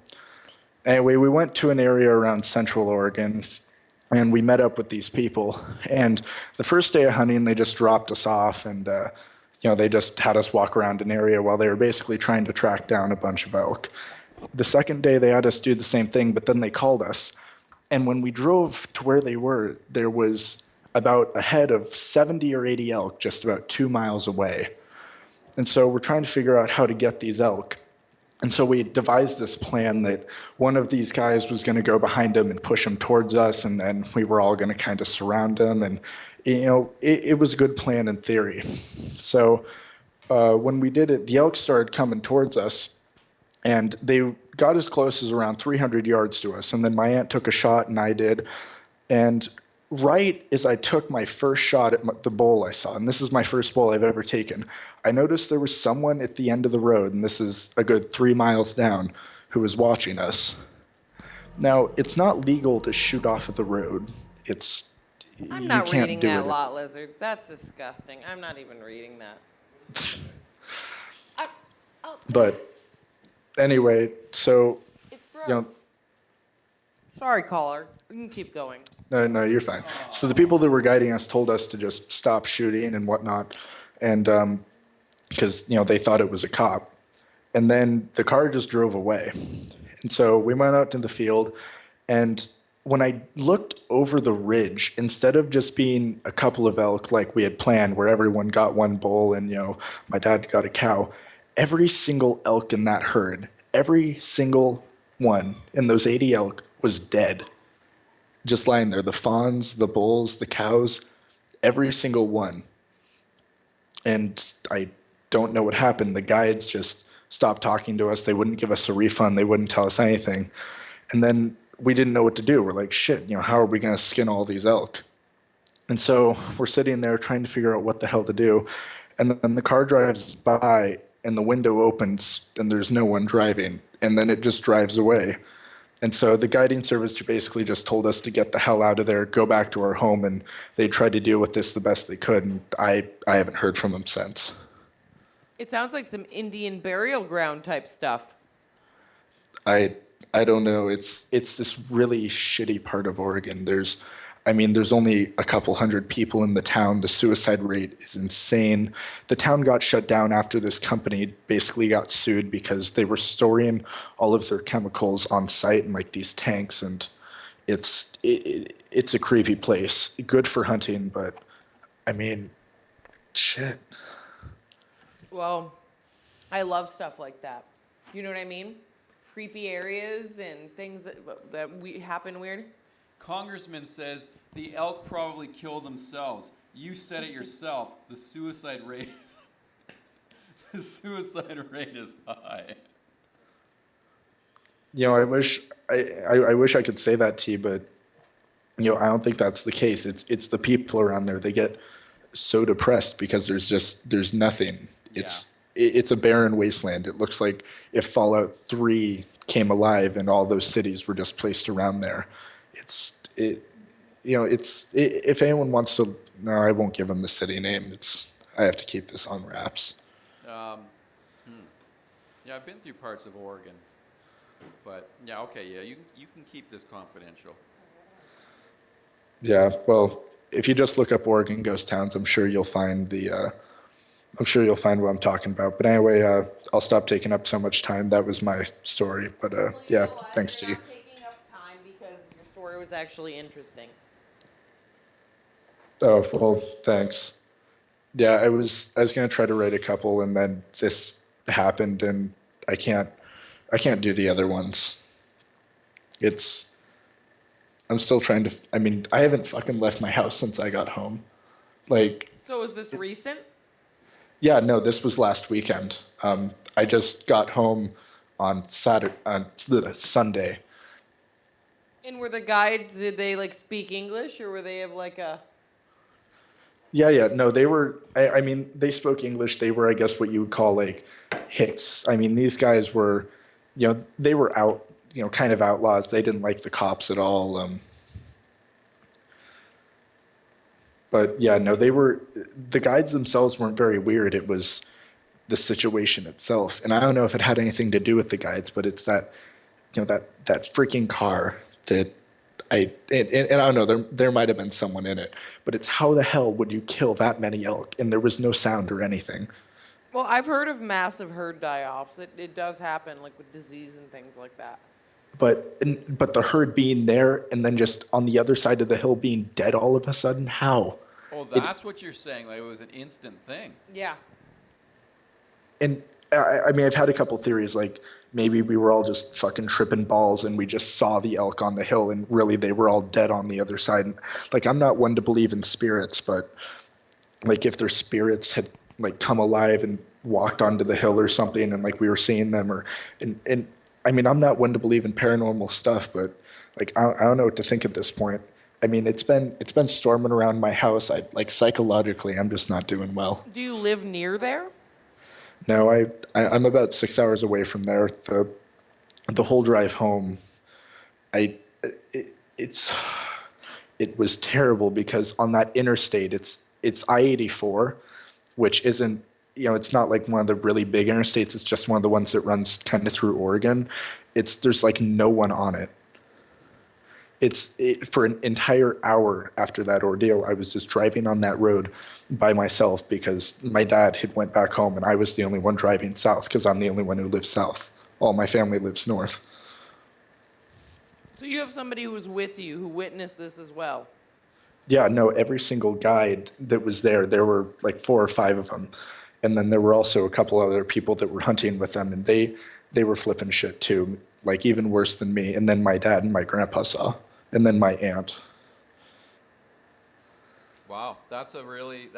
Anyway, we went to an area around Central Oregon, and we met up with these people. And the first day of hunting, they just dropped us off, and they just had us walk around an area while they were basically trying to track down a bunch of elk. The second day, they had us do the same thing, but then they called us. And when we drove to where they were, there was about a head of 70 or 80 elk just about 2 miles away. And so we're trying to figure out how to get these elk. And so we devised this plan that one of these guys was going to go behind him and push him towards us, and then we were all going to kind of surround him. And, it was a good plan in theory. So when we did it, the elk started coming towards us, and they got as close as around 300 yards to us. And then my aunt took a shot, and I did. And right as I took my first shot at the bull I saw, and this is my first bull I've ever taken, I noticed there was someone at the end of the road, and this is a good 3 miles down, who was watching us. Now, it's not legal to shoot off of the road. I'm not reading that, Lot Lizard. That's disgusting. I'm not even reading that. But anyway, so, It's gross. Sorry, caller. You can keep going. No, you're fine. So the people that were guiding us told us to just stop shooting and whatnot, and because they thought it was a cop. And then the car just drove away. And so we went out to the field, and when I looked over the ridge, instead of just being a couple of elk like we had planned, where everyone got one bull and my dad got a cow, every single elk in that herd, every single one in those 80 elk was dead. Just lying there, the fawns, the bulls, the cows, every single one. And I don't know what happened. The guides just stopped talking to us. They wouldn't give us a refund. They wouldn't tell us anything. And then we didn't know what to do. We're like, shit, how are we going to skin all these elk? And so we're sitting there trying to figure out what the hell to do. And then the car drives by and the window opens and there's no one driving. and then it just drives away. And so the guiding service basically just told us to get the hell out of there, go back to our home, and they tried to deal with this the best they could. And I haven't heard from them since. It sounds like some Indian burial ground type stuff. I don't know. It's this really shitty part of Oregon. There's only a couple hundred people in the town. The suicide rate is insane. The town got shut down after this company basically got sued because they were storing all of their chemicals on site in like these tanks, and it's a creepy place. Good for hunting, but I mean, shit. Well, I love stuff like that. You know what I mean? Creepy areas and things that happen weird. Congressman says the elk probably kill themselves. You said it yourself. The suicide rate is high. You know, I wish I could say that to you, but you know, I don't think that's the case. It's the people around there. They get so depressed because there's nothing. It's a barren wasteland. It looks like if Fallout 3 came alive and all those cities were just placed around there. If anyone wants to, no, I won't give them the city name. I have to keep this on wraps. Yeah, I've been through parts of Oregon, but yeah, okay, yeah, you can keep this confidential. Yeah, well, if you just look up Oregon ghost towns, I'm sure you'll find what I'm talking about. But anyway, I'll stop taking up so much time. That was my story. But yeah, thanks to you. Taking up time because your story was actually interesting. Oh, well, thanks. Yeah, I was gonna try to write a couple, and then this happened, and I can't do the other ones. I'm still trying to. I mean, I haven't fucking left my house since I got home. Like, So is this recent? yeah, no, this was last weekend. I just got home on Sunday. And were the guides, did they like speak English or were they of like a... Yeah, no, they were, I mean, they spoke English. They were, I guess, what you would call like hicks. I mean, these guys were, you know, they were out, you know, kind of outlaws. They didn't like the cops at all. But yeah, no, the guides themselves weren't very weird. It was the situation itself. And I don't know if it had anything to do with the guides, but it's that, you know, that freaking car that and I don't know, there might have been someone in it, but it's how the hell would you kill that many elk? And there was no sound or anything. Well, I've heard of massive herd die-offs. It does happen, like with disease and things like that. But the herd being there and then just on the other side of the hill being dead all of a sudden, how? Oh, that's what you're saying. Like it was an instant thing. Yeah. And I mean, I've had a couple theories, like maybe we were all just fucking tripping balls and we just saw the elk on the hill and really they were all dead on the other side. And, like, I'm not one to believe in spirits, but like if their spirits had like come alive and walked onto the hill or something and like we were seeing them and I mean, I'm not one to believe in paranormal stuff, but like I don't know what to think at this point. I mean, it's been storming around my house. Like psychologically, I'm just not doing well. Do you live near there? No, I'm about 6 hours away from there. The whole drive home, it was terrible because on that interstate, it's I-84, which isn't, you know, it's not like one of the really big interstates. It's just one of the ones that runs kind of through Oregon. There's like no one on it. For an entire hour after that ordeal, I was just driving on that road by myself because my dad had went back home and I was the only one driving south because I'm the only one who lives south. All my family lives north. So you have somebody who was with you who witnessed this as well? Yeah, no, every single guide that was there were like 4 or 5 of them. And then there were also a couple other people that were hunting with them and they were flipping shit too, like even worse than me. And then my dad and my grandpa saw. And then my aunt. Wow, that's a really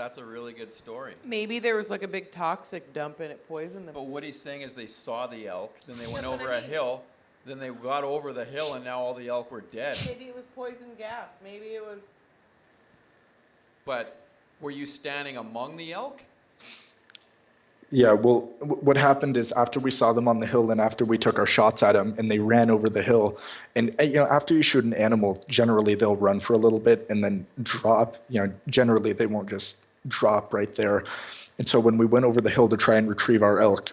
good story. Maybe there was like a big toxic dump and it poisoned them. But what he's saying is they saw the elk, then they went over a hill, then they got over the hill, and now all the elk were dead. Maybe it was poison gas. Maybe it was... But were you standing among the elk? Yeah, well, what happened is after we saw them on the hill and after we took our shots at them and they ran over the hill, and after you shoot an animal, generally they'll run for a little bit and then drop. Generally they won't just drop right there. And so when we went over the hill to try and retrieve our elk,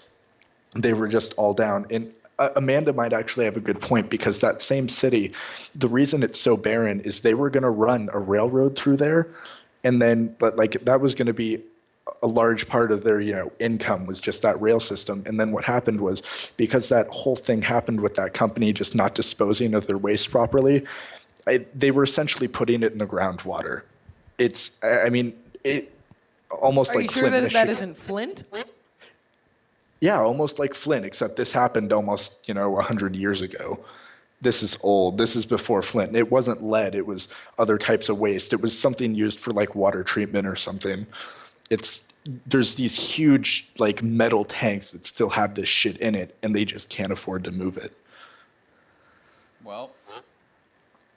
they were just all down. And Amanda might actually have a good point, because that same city, the reason it's so barren is they were going to run a railroad through there, and then that was going to be a large part of their income was just that rail system. And then what happened was, because that whole thing happened with that company just not disposing of their waste properly, they were essentially putting it in the groundwater. It almost Are like you sure Flint, that Michigan. isn't Flint? Yeah, almost like Flint, except this happened almost 100 years ago. This is old. This is before Flint. It wasn't lead. It was other types of waste. It was something used for like water treatment or something. There's these huge like metal tanks that still have this shit in it, and they just can't afford to move it. Well,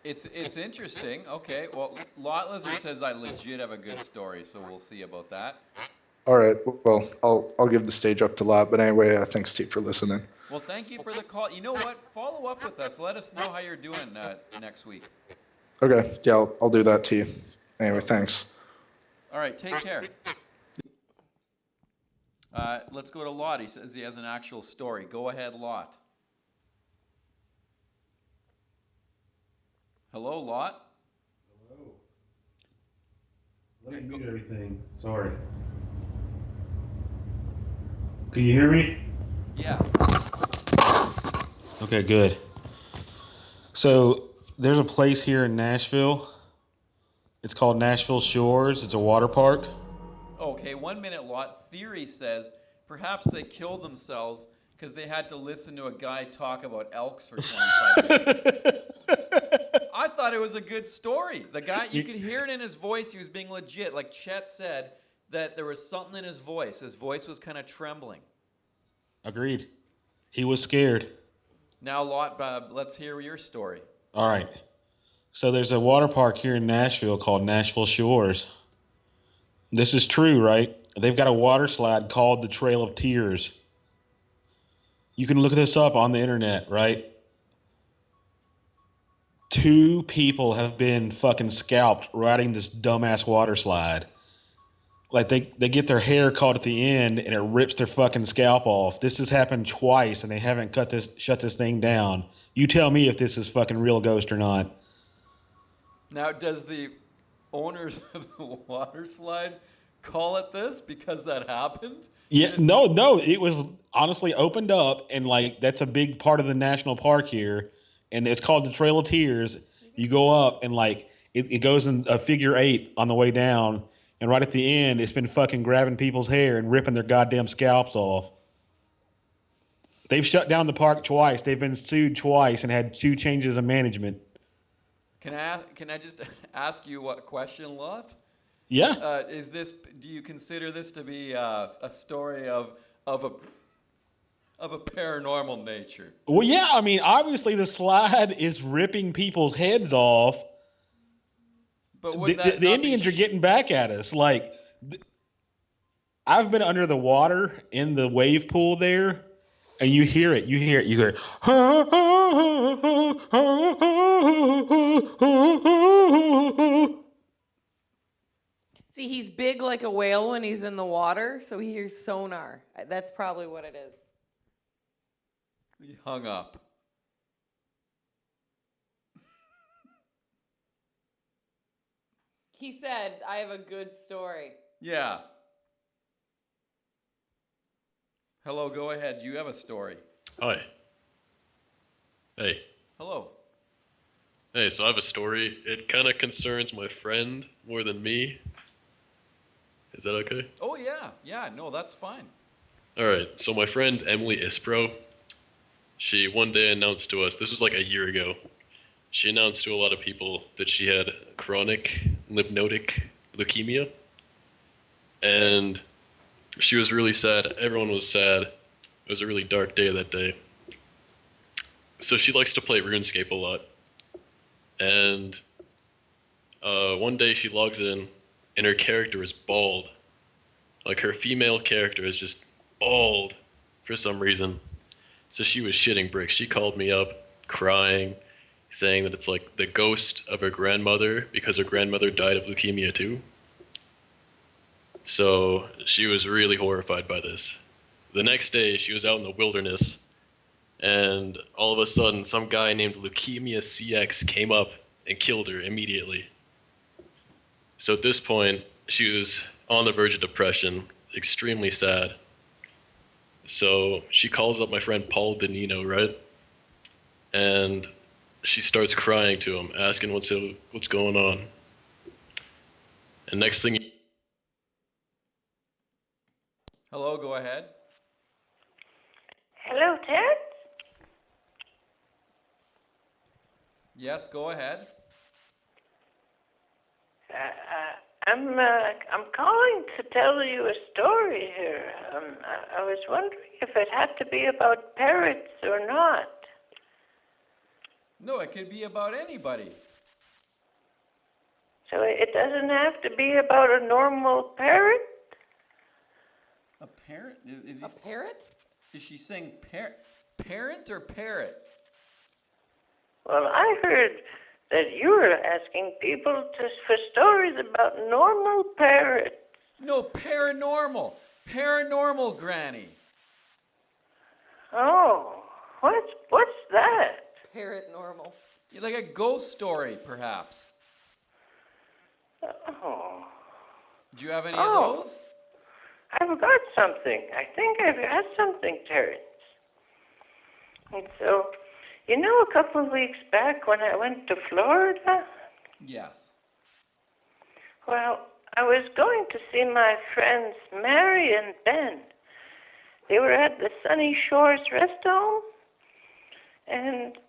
it's interesting. Okay, well, Lot Lizard says I legit have a good story, so we'll see about that. All right. Well, I'll give the stage up to Lot. But anyway, thanks, Steve, for listening. Well, thank you for the call. You know what? Follow up with us. Let us know how you're doing next week. Okay. Yeah, I'll do that to you. Anyway, thanks. All right, take care. Let's go to Lot. He says he has an actual story. Go ahead, Lot. Hello, Lot. Hello. Let me mute everything. Sorry. Can you hear me? Yes. Okay, good. So there's a place here in Nashville. It's called Nashville Shores. It's a water park. Okay, 1 minute, Lot. Theory says perhaps they killed themselves because they had to listen to a guy talk about elks for 25 minutes. I thought it was a good story. The guy, you could hear it in his voice. He was being legit. Like Chet said, that there was something in his voice. His voice was kind of trembling. Agreed. He was scared. Now, Lot, let's hear your story. All right. So there's a water park here in Nashville called Nashville Shores. This is true, right? They've got a water slide called the Trail of Tears. You can look this up on the internet, right? 2 people have been fucking scalped riding this dumbass water slide. Like they get their hair caught at the end and it rips their fucking scalp off. This has happened twice and they haven't shut this thing down. You tell me if this is fucking real ghost or not. Now, does the owners of the water slide call it this because that happened? Yeah, no, it was honestly opened up, and like that's a big part of the national park here, and it's called the Trail of Tears. You go up and like it goes in a figure 8 on the way down, and right at the end, it's been fucking grabbing people's hair and ripping their goddamn scalps off. They've shut down the park twice. They've been sued twice and had 2 changes of management. Can I just ask you what question, Lot? Yeah. Do you consider this to be a story of a paranormal nature? Well, yeah. I mean, obviously the slide is ripping people's heads off. But the Indians are getting back at us. Like, I've been under the water in the wave pool there, and you hear it. You hear. See, he's big like a whale when he's in the water, so he hears sonar. That's probably what it is. He hung up. He said, I have a good story. Yeah. Hello, go ahead. Do you have a story? Hi. Hey. Hello. Hey, so I have a story. It kind of concerns my friend more than me. Is that okay? Oh, yeah. Yeah, no, that's fine. All right, so my friend Emily Ispro, she one day announced to us, this was like a year ago, she announced to a lot of people that she had chronic lymphatic leukemia. And she was really sad. Everyone was sad. It was a really dark day that day. So she likes to play RuneScape a lot. And one day she logs in, and her character is bald. Like, her female character is just old for some reason. So she was shitting bricks. She called me up crying, saying that it's like the ghost of her grandmother because her grandmother died of leukemia too. So she was really horrified by this. The next day, she was out in the wilderness, and all of a sudden, some guy named Leukemia CX came up and killed her immediately. So at this point, she was on the verge of depression, extremely sad. So she calls up my friend Paul Benino, right? And she starts crying to him, asking what's going on. And next thing Hello, go ahead. Hello, Terrence? Yes, go ahead. I'm calling to tell you a story here. I was wondering if it had to be about parrots or not. No, it could be about anybody. So it doesn't have to be about a normal parrot? A parrot? Is he, A parrot? Is she saying parent or parrot? Well, I heard that you were asking people for stories about normal parrots. No, paranormal. Paranormal, Granny. Oh, what's that? Parrot normal. Like a ghost story, perhaps. Oh. Do you have any of those? I've got something. I think I've got something, Terrence. And so, you know, a couple of weeks back when I went to Florida? Yes. Well, I was going to see my friends Mary and Ben. They were at the Sunny Shores Rest Home. And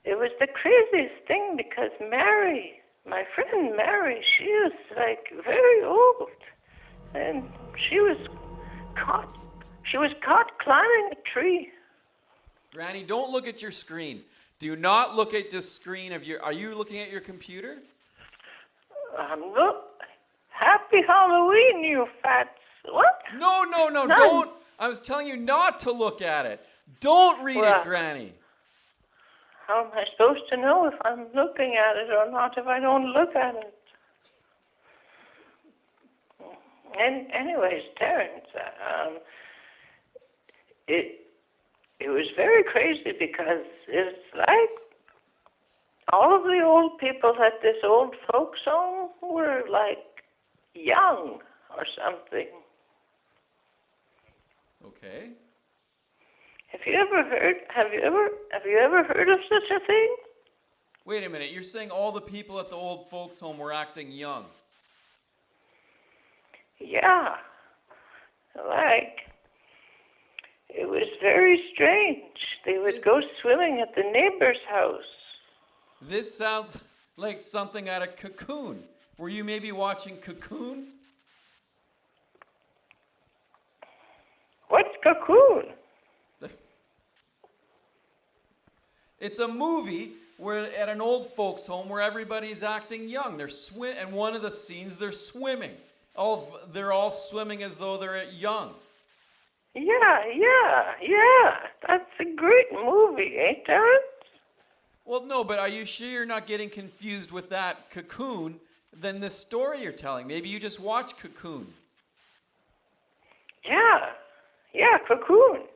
it was the craziest thing because Mary, my friend Mary, she was like very old. And she was caught climbing a tree. Granny, don't look at your screen. Do not look at the screen of your... Are you looking at your computer? Look, happy Halloween, you fats. What? No, don't. I was telling you not to look at it. Don't read it, Granny. How am I supposed to know if I'm looking at it or not if I don't look at it? And anyways, Terrence, it was very crazy because it's like all of the old people at this old folks home were like young or something. Okay. Have you ever heard of such a thing? Wait a minute. You're saying all the people at the old folks home were acting young? Yeah. Like, it was very strange. They would go swimming at the neighbor's house. This sounds like something out of Cocoon. Were you maybe watching Cocoon? What's Cocoon? It's a movie where at an old folks home where everybody's acting young. And one of the scenes they're swimming. They're all swimming as though they're young. Yeah. That's a great movie, ain't it? Well, no, but are you sure you're not getting confused with that Cocoon than the story you're telling? Maybe you just watched Cocoon. Yeah, Cocoon.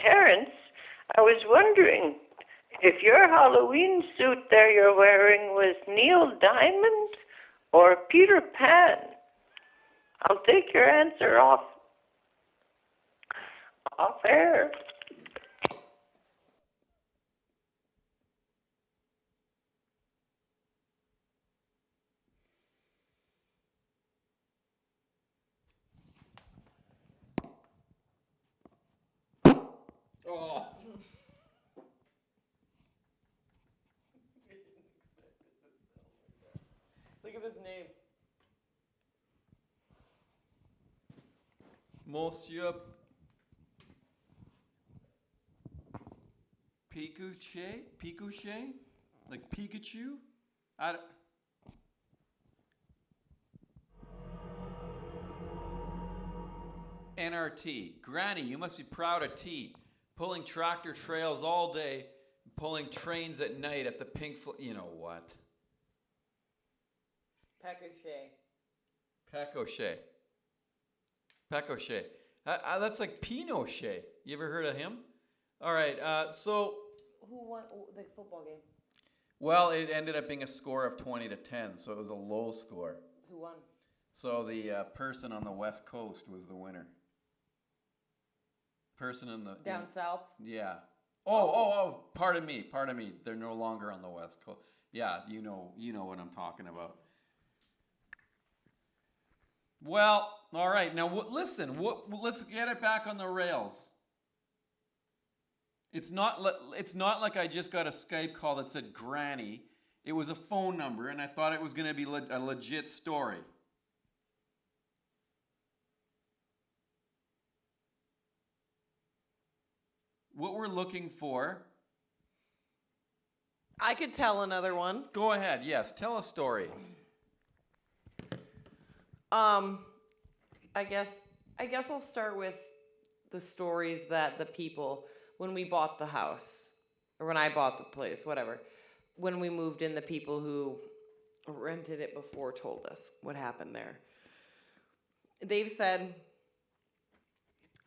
Terrence, I was wondering if your Halloween suit there you're wearing was Neil Diamond or Peter Pan. I'll take your answer off air. Oh. Look at his name. Monsieur Pikachu? Like Pikachu? NRT. Granny, you must be proud of T. Pulling tractor trails all day, pulling trains at night at the you know what? Pecochet. Pecochet. That's like Pinochet. You ever heard of him? All right, so... Who won the football game? Well, it ended up being a score of 20-10, so it was a low score. Who won? So the person on the West Coast was the winner. Person in the... Down south? Yeah. Oh, pardon me. They're no longer on the West Coast. Yeah, you know what I'm talking about. Well, all right. Now, listen. Let's get it back on the rails. It's not like I just got a Skype call that said Granny. It was a phone number, and I thought it was going to be a legit story. What we're looking for... I could tell another one. Go ahead. Yes, tell a story. I guess I'll start with the stories that the people, when we bought the house, or when I bought the place, whatever, when we moved in, the people who rented it before told us what happened there. They've said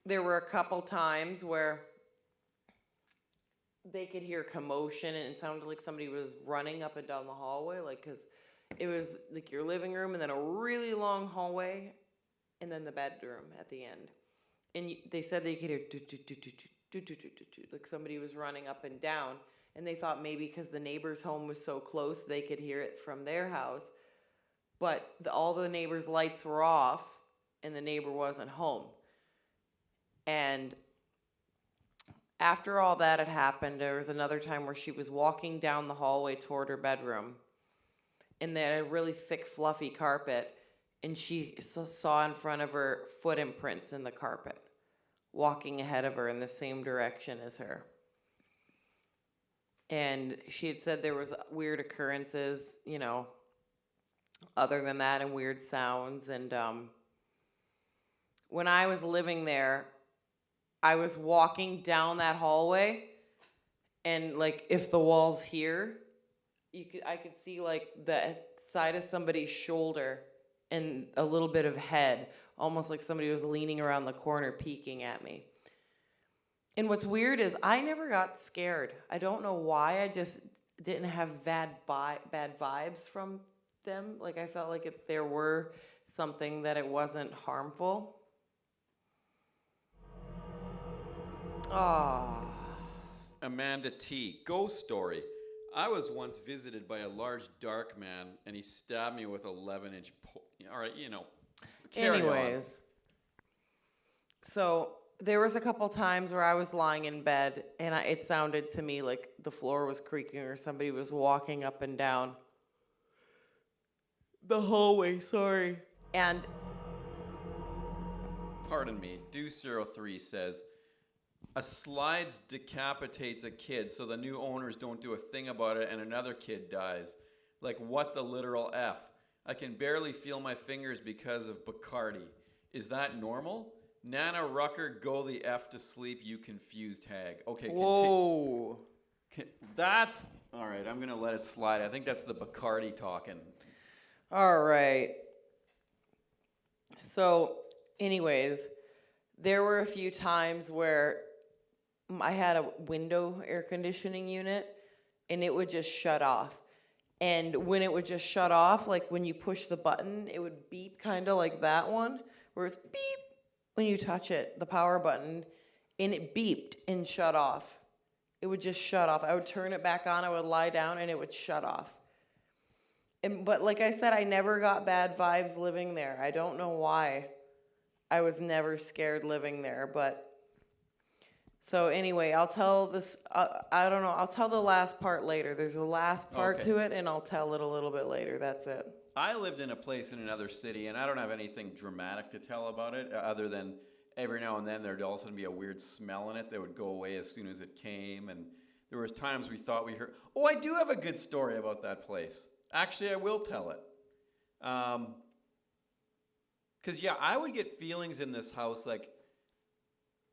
there were a couple times where they could hear commotion and it sounded like somebody was running up and down the hallway, like, because it was like your living room and then a really long hallway and then the bedroom at the end. And they said they could hear like somebody was running up and down, and they thought maybe because the neighbor's home was so close they could hear it from their house, but all the neighbors' lights were off and the neighbor wasn't home. And after all that had happened, there was another time where she was walking down the hallway toward her bedroom, and they had a really thick, fluffy carpet, and she saw in front of her foot imprints in the carpet, walking ahead of her in the same direction as her. And she had said there was weird occurrences, other than that, and weird sounds. And when I was living there, I was walking down that hallway, and like if the wall's here, I could see like the side of somebody's shoulder and a little bit of head, almost like somebody was leaning around the corner peeking at me. And what's weird is I never got scared. I don't know why. I just didn't have bad vibes from them. Like I felt like if there were something, that it wasn't harmful. Amanda T. Ghost story. I was once visited by a large dark man, and he stabbed me with 11-inch all right, carry Anyways, so there was a couple times where I was lying in bed, and it sounded to me like the floor was creaking or somebody was walking up and down the hallway, sorry. And pardon me, Do03 says, a slides decapitates a kid so the new owners don't do a thing about it and another kid dies. Like, what the literal F? I can barely feel my fingers because of Bacardi. Is that normal? Nana Rucker, go the F to sleep, you confused hag. Okay, whoa. That's, all right, I'm going to let it slide. I think that's the Bacardi talking. All right. So, anyways, there were a few times where I had a window air conditioning unit, and it would just shut off. And when it would just shut off, like when you push the button, it would beep, kind of like that one, where it's beep when you touch it, the power button, and it beeped and shut off. It would just shut off. I would turn it back on, I would lie down, and it would shut off. But like I said, I never got bad vibes living there. I don't know why. I was never scared living there, but... So anyway, I'll tell this, I don't know, I'll tell the last part later. There's a last part to it, and I'll tell it a little bit later. That's it. I lived in a place in another city, and I don't have anything dramatic to tell about it, other than every now and then there'd also be a weird smell in it that would go away as soon as it came, and there was times we thought we heard... Oh, I do have a good story about that place. Actually, I will tell it. Because, yeah, I would get feelings in this house, like...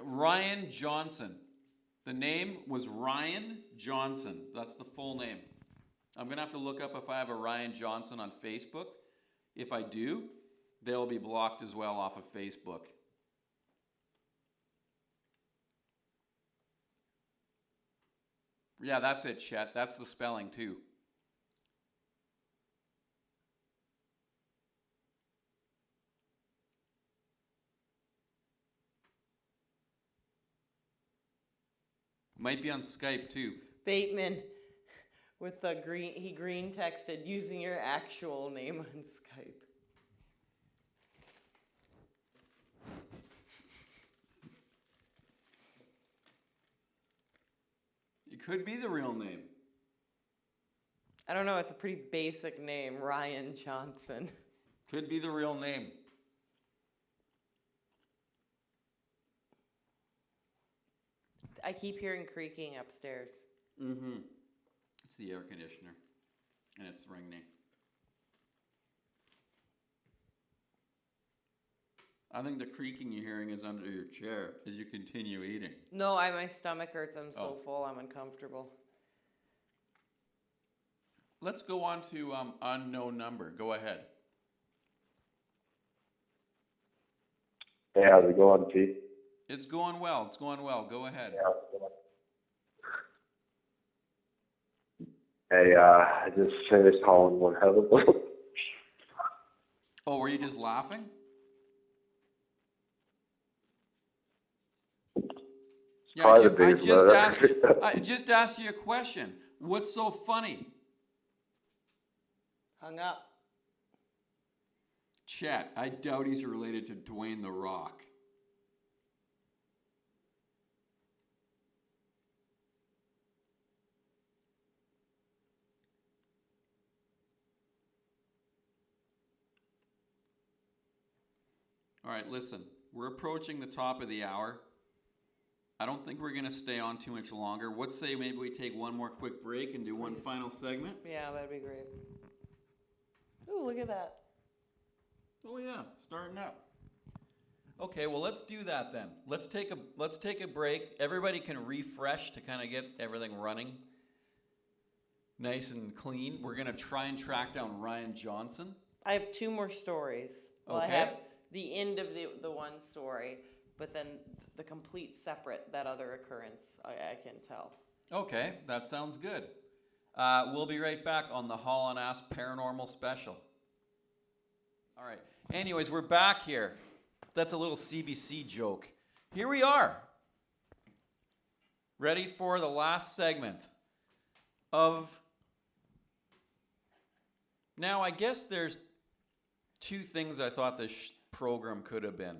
Ryan Johnson. The name was Ryan Johnson. That's the full name. I'm going to have to look up if I have a Ryan Johnson on Facebook. If I do, they'll be blocked as well off of Facebook. Yeah, that's it, Chet. That's the spelling, too. Might be on Skype, too. Bateman with the green, he green texted using your actual name on Skype. It could be the real name. I don't know, it's a pretty basic name, Ryan Johnson. Could be the real name. I keep hearing creaking upstairs. Mm-hmm. It's the air conditioner, and it's ringing. I think the creaking you're hearing is under your chair as you continue eating. No, my stomach hurts. I'm so Oh. full, I'm uncomfortable. Let's go on to unknown number. Go ahead. Hey, how's it going, T? It's going well. It's going well. Go ahead. Hey, I just finished hauling one hell of a. Oh, were you just laughing? Yeah, Private I dude, just but- asked you. I just asked you a question. What's so funny? Hung up. Chet, I doubt he's related to Dwayne The Rock. All right, listen. We're approaching the top of the hour. I don't think we're going to stay on too much longer. What say maybe we take one more quick break and do one final segment? Yeah, that'd be great. Ooh, look at that. Oh yeah, starting up. Okay, well let's do that then. Let's take a break. Everybody can refresh to kind of get everything running nice and clean. We're gonna try and track down Ryan Johnson. I have two more stories. Well, Okay. I have the end of the one story, but then the complete separate, that other occurrence, I can tell. Okay, that sounds good. We'll be right back on the Haulin Ass Paranormal Special. All right. Anyways, we're back here. That's a little CBC joke. Here we are. Ready for the last segment of... Now, I guess there's two things I thought this program could have been.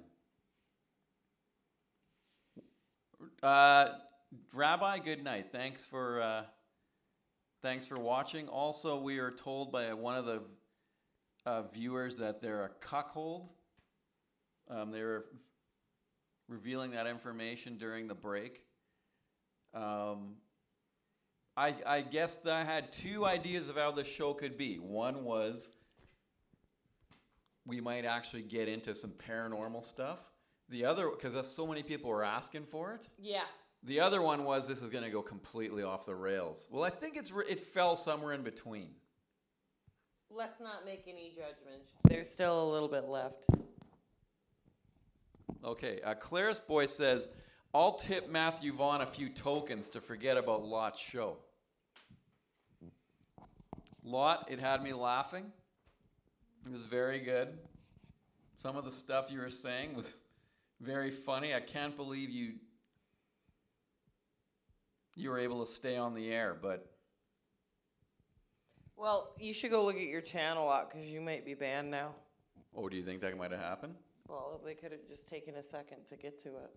Rabbi, good night. Thanks for watching. Also, we are told by one of the viewers that they're a cuckold. They were revealing that information during the break. I guess that I had two ideas of how the show could be. One was we might actually get into some paranormal stuff. The other, because so many people were asking for it. Yeah. The other one was this is going to go completely off the rails. Well, I think it fell somewhere in between. Let's not make any judgments. There's still a little bit left. Okay, Claris Boy says, I'll tip Matthew Vaughn a few tokens to forget about Lot's show. Lot, it had me laughing. It was very good. Some of the stuff you were saying was very funny. I can't believe you were able to stay on the air, but... Well, you should go look at your channel Lot, because you might be banned now. Oh, do you think that might have happened? Well, they could have just taken a second to get to it.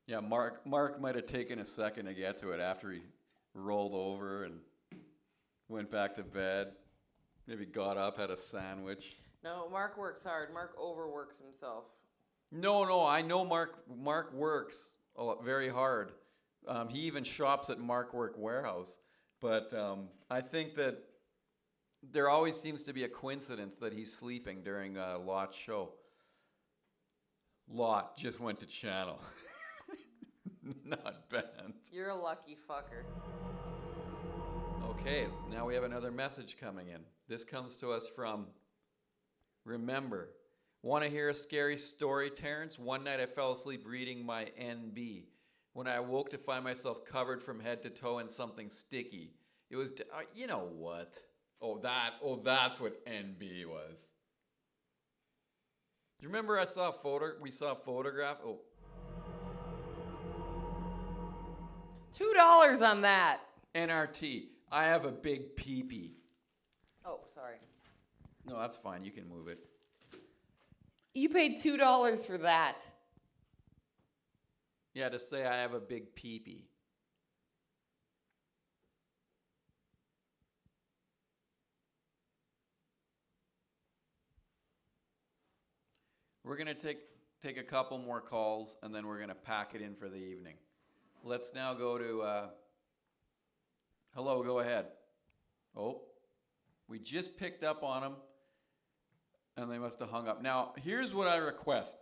Yeah, Mark might have taken a second to get to it after he rolled over and went back to bed. Maybe got up, had a sandwich. No, Mark works hard. Mark overworks himself. No, I know Mark works very hard. He even shops at Mark Work Warehouse. But I think that there always seems to be a coincidence that he's sleeping during Lot's show. Lot just went to channel. Not banned. You're a lucky fucker. Okay, now we have another message coming in. This comes to us from Remember. Want to hear a scary story, Terrence? One night I fell asleep reading my NB. When I awoke to find myself covered from head to toe in something sticky. It was, you know what? That's what NB was. Do you remember we saw a photograph? Oh. $2 on that. NRT. I have a big peepee. Oh, sorry. No, that's fine. You can move it. You paid $2 for that. Yeah, to say I have a big peepee. We're going to take a couple more calls, and then we're going to pack it in for the evening. Let's now go to... hello, go ahead. Oh, we just picked up on them, and they must have hung up. Now, here's what I request.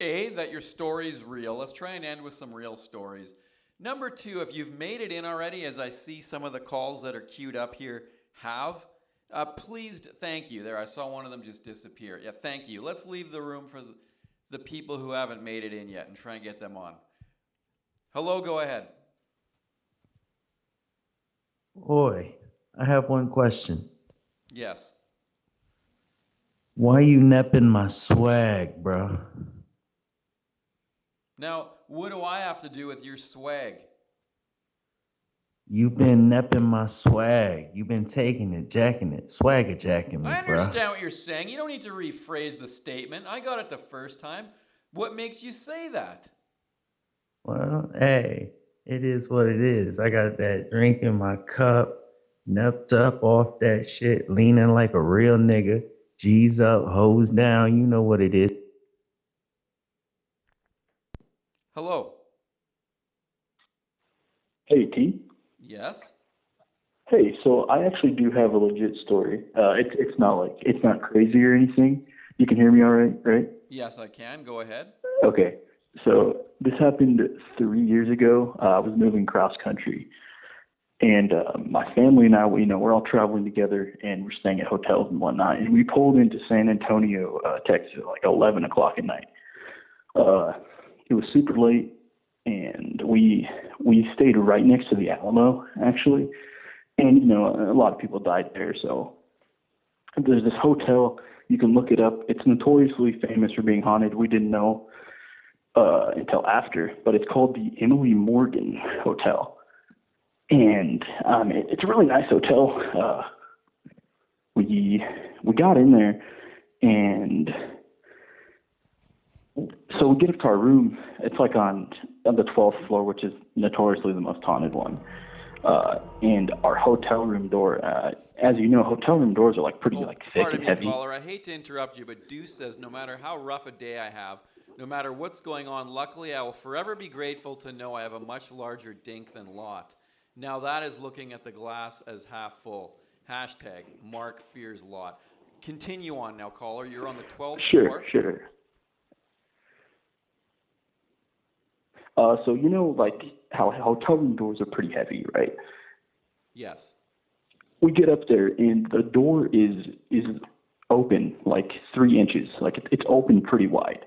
A, that your story's real. Let's try and end with some real stories. Number 2, if you've made it in already, as I see some of the calls that are queued up here have, please, thank you. There, I saw one of them just disappear. Yeah, thank you. Let's leave the room for the people who haven't made it in yet and try and get them on. Hello, go ahead. Boy, I have one question. Yes. Why you nepping my swag, bro? Now, what do I have to do with your swag? You been nepping my swag. You been taking it, jacking it, swagger jacking me, I bro. understand what you're saying. You don't need to rephrase the statement. I got it the first time. What makes you say that? Well, hey, it is what it is. I got that drink in my cup, nepped up off that shit, leaning like a real nigga. G's up, hoes down. You know what it is. Hello. Hey, T. Yes. Hey, so I actually do have a legit story. It's not crazy or anything. You can hear me all right, right? Yes, I can. Go ahead. Okay. So this happened 3 years ago. I was moving cross country, and my family and I, we're all traveling together, and we're staying at hotels and whatnot. And we pulled into San Antonio, Texas, at like 11 o'clock at night. It was super late, and we stayed right next to the Alamo, actually. And a lot of people died there. So there's this hotel. You can look it up. It's notoriously famous for being haunted. We didn't know until after, but it's called the Emily Morgan Hotel, and it's a really nice hotel. We got in there, and so we get up to our room. It's like on the 12th floor, which is notoriously the most haunted one. And our hotel room door, as you know, hotel room doors are like pretty thick Pardon and me, heavy. caller. I hate to interrupt you, but Deuce says no matter how rough a day I have, no matter what's going on, luckily I will forever be grateful to know I have a much larger dink than Lot. Now that is looking at the glass as half full. Hashtag Mark fears Lot. Continue on now, caller. You're on the 12th floor. Sure. So like how hotel room doors are pretty heavy, right? Yes. We get up there and the door is open like 3 inches, like it's open pretty wide.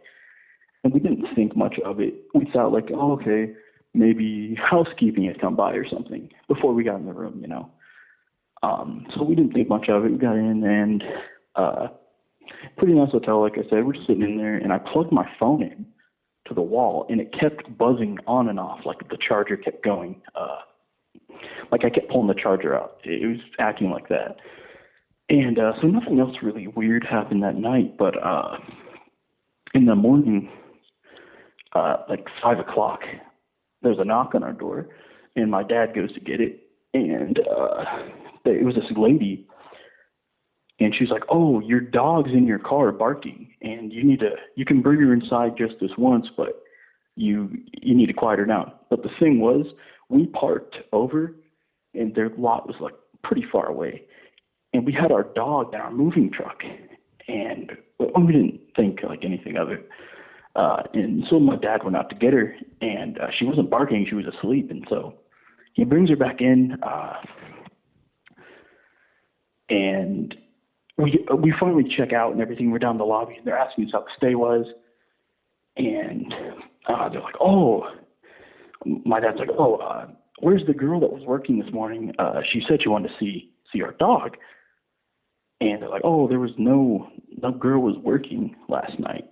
And we didn't think much of it. We thought like, oh, okay, maybe housekeeping had come by or something before we got in the room, So we didn't think much of it. We got in and pretty nice hotel, like I said. We're sitting in there, and I plugged my phone in to the wall, and it kept buzzing on and off, like the charger kept going. Like I kept pulling the charger out. It was acting like that. And so nothing else really weird happened that night, but in the morning, like 5 o'clock, there's a knock on our door, and my dad goes to get it, and it was this lady, and she's like, "Oh, your dog's in your car barking, and you can bring her inside just this once, but you need to quiet her down." But the thing was, we parked over, and their lot was like pretty far away, and we had our dog in our moving truck, and we didn't think like anything of it. And so my dad went out to get her, and she wasn't barking; she was asleep. And so he brings her back in, and we finally check out and everything. We're down in the lobby, and they're asking us how the stay was, and they're like, "Oh," my dad's like, "Oh, where's the girl that was working this morning? She said she wanted to see our dog." And they're like, "Oh, there was no girl was working last night.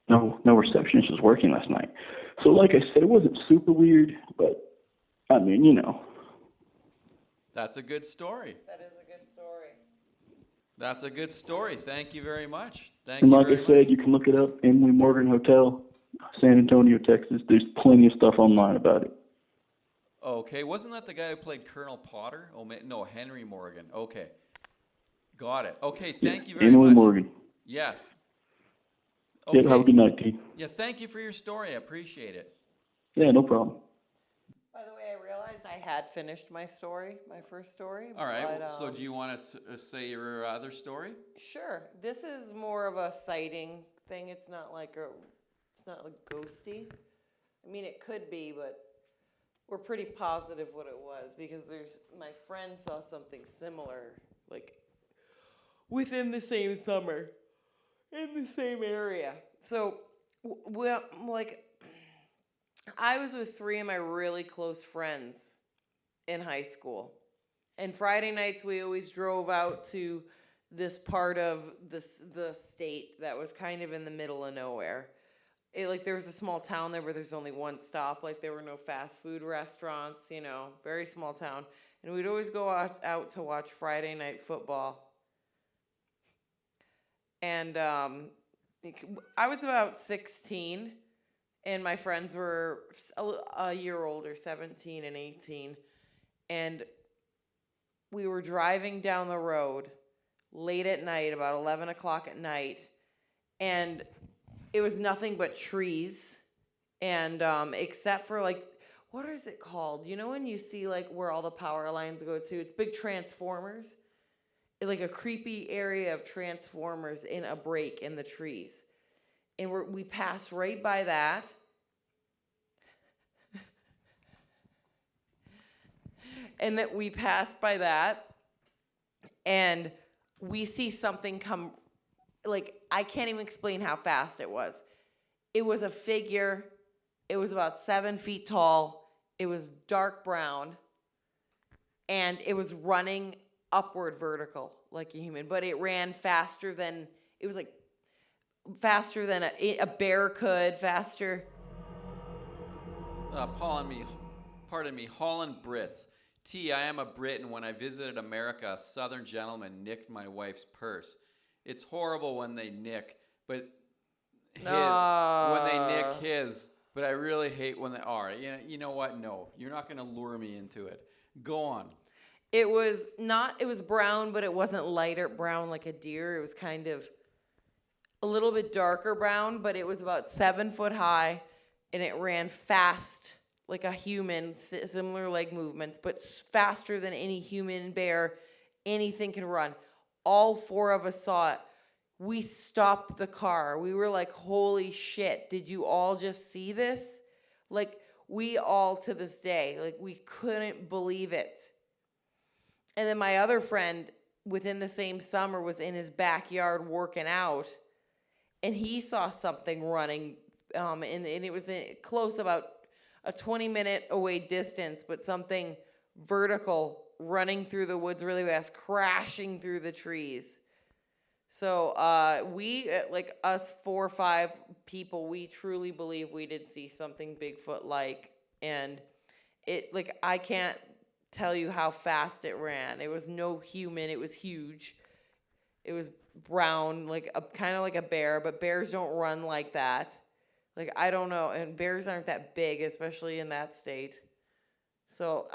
No receptionist was working last night." So like I said, it wasn't super weird, but I mean, you know. That's a good story. That is a good story. That's a good story. Thank you very much. Thank And you like very I said, much. you can look it up, Emily Morgan Hotel, San Antonio, Texas. There's plenty of stuff online about it. Okay, wasn't that the guy who played Colonel Potter? Oh, no, Henry Morgan. Okay. Got it. Okay, thank you very Emily much. Morgan. Yes. Yeah, have a good night, T. Yeah, thank you for your story. I appreciate it. Yeah, no problem. By the way, I realized I had finished my story, my first story. All right, but, so do you want to say your other story? Sure. This is more of a sighting thing. It's not like ghosty. I mean, it could be, but we're pretty positive what it was because my friend saw something similar, like within the same summer, in the same area. So, I was with 3 of my really close friends in high school. And Friday nights, we always drove out to this part of the state that was kind of in the middle of nowhere. There was a small town there where there's only one stop. There were no fast food restaurants, very small town. And we'd always go out to watch Friday night football. And I was about 16, and my friends were a year older, 17 and 18. And we were driving down the road late at night, about 11 o'clock at night, and it was nothing but trees. And except for, what is it called? You know when you see, where all the power lines go to? It's big transformers. A creepy area of transformers in a break in the trees. And we passed right by that. And that we passed by that. And we see something come, I can't even explain how fast it was. It was a figure. It was about 7 feet tall. It was dark brown. And it was running upward vertical like a human, but it ran faster than a bear could, faster. Pardon me, Haulin Brits. T, I am a Brit, and when I visited America, a southern gentleman nicked my wife's purse. It's horrible when they nick, but when they nick his, but I really hate when they are. You know what? No, you're not going to lure me into it. Go on. It was brown, but it wasn't lighter brown like a deer. It was kind of a little bit darker brown, but it was about 7 foot high, and it ran fast like a human, similar leg movements, but faster than any human, bear, anything can run. All 4 of us saw it. We stopped the car. We were like, holy shit, did you all just see this? We all, to this day, we couldn't believe it. And then my other friend, within the same summer, was in his backyard working out, and he saw something running, and it was close, about a 20-minute away distance, but something vertical running through the woods really fast, crashing through the trees. So we, us 4 or 5 people, we truly believe we did see something Bigfoot-like, and it, I can't tell you how fast it ran. It was no human. It was huge. It was brown, kind of like a bear, but bears don't run like that. I don't know, and bears aren't that big, especially in that state. So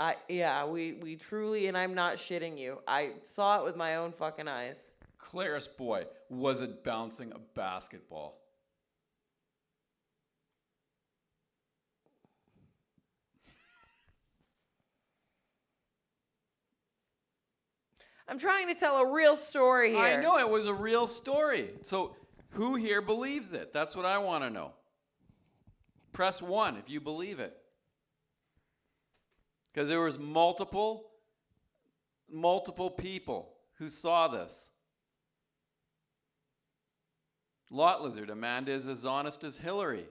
we truly, and I'm not shitting you, I saw it with my own fucking eyes. Claris boy, was it bouncing a basketball? I'm trying to tell a real story here. I know it was a real story. So who here believes it? That's what I want to know. Press 1 if you believe it. Because there was multiple people who saw this. Lot Lizard, Amanda is as honest as Hillary.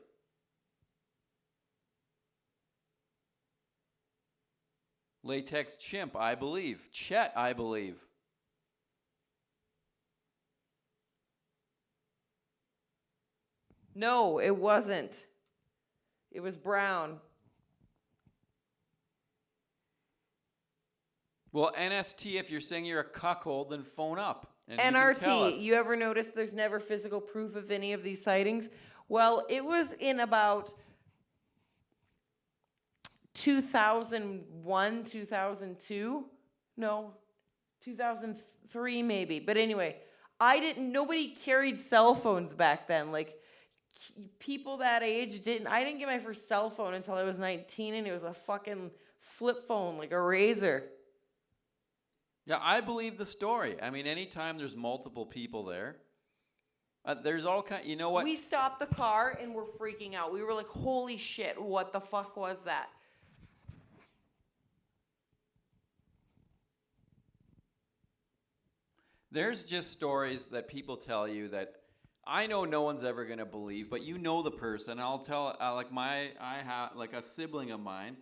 Latex Chimp, I believe. Chet, I believe. No, it wasn't. It was Brown. Well, NST, if you're saying you're a cuckold, then phone up. And you can tell NRT, us. you ever notice there's never physical proof of any of these sightings? Well, it was in about 2001, 2002. No, 2003 maybe. But anyway, nobody carried cell phones back then. Like, people that age I didn't get my first cell phone until I was 19, and it was a fucking flip phone, like a Razor. Yeah, I believe the story. I mean, anytime there's multiple people there, there's all kind. You know what? We stopped the car and we're freaking out. We were like, holy shit, what the fuck was that? There's just stories that people tell you that I know no one's ever gonna believe, but you know the person. I'll tell like a sibling of mine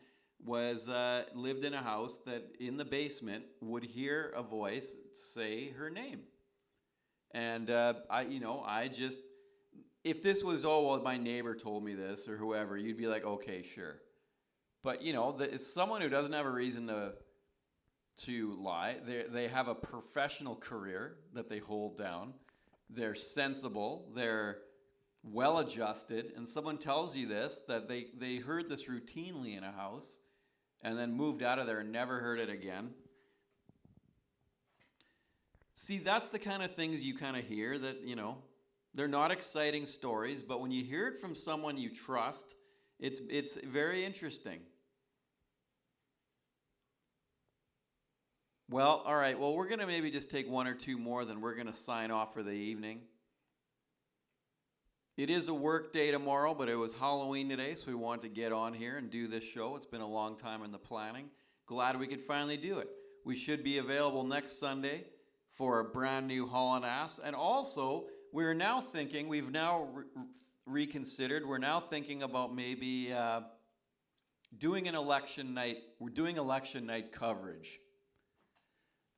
was lived in a house that in the basement would hear a voice say her name, and I just, if this was, oh well, my neighbor told me this or whoever, you'd be like, okay, sure, but it's someone who doesn't have a reason to lie. They have a professional career that they hold down. They're sensible. They're well adjusted, and someone tells you this, that they heard this routinely in a house and then moved out of there and never heard it again. See, that's the kind of things you kind of hear that, they're not exciting stories, but when you hear it from someone you trust, it's very interesting. Well, all right. Well, we're going to maybe just take one or two more, then we're going to sign off for the evening. It is a work day tomorrow, but it was Halloween today, so we wanted to get on here and do this show. It's been a long time in the planning. Glad we could finally do it. We should be available next Sunday for a brand new Haulin Ass. And also, we're now thinking, we've now reconsidered, we're now thinking about maybe doing an election night. We're doing election night coverage.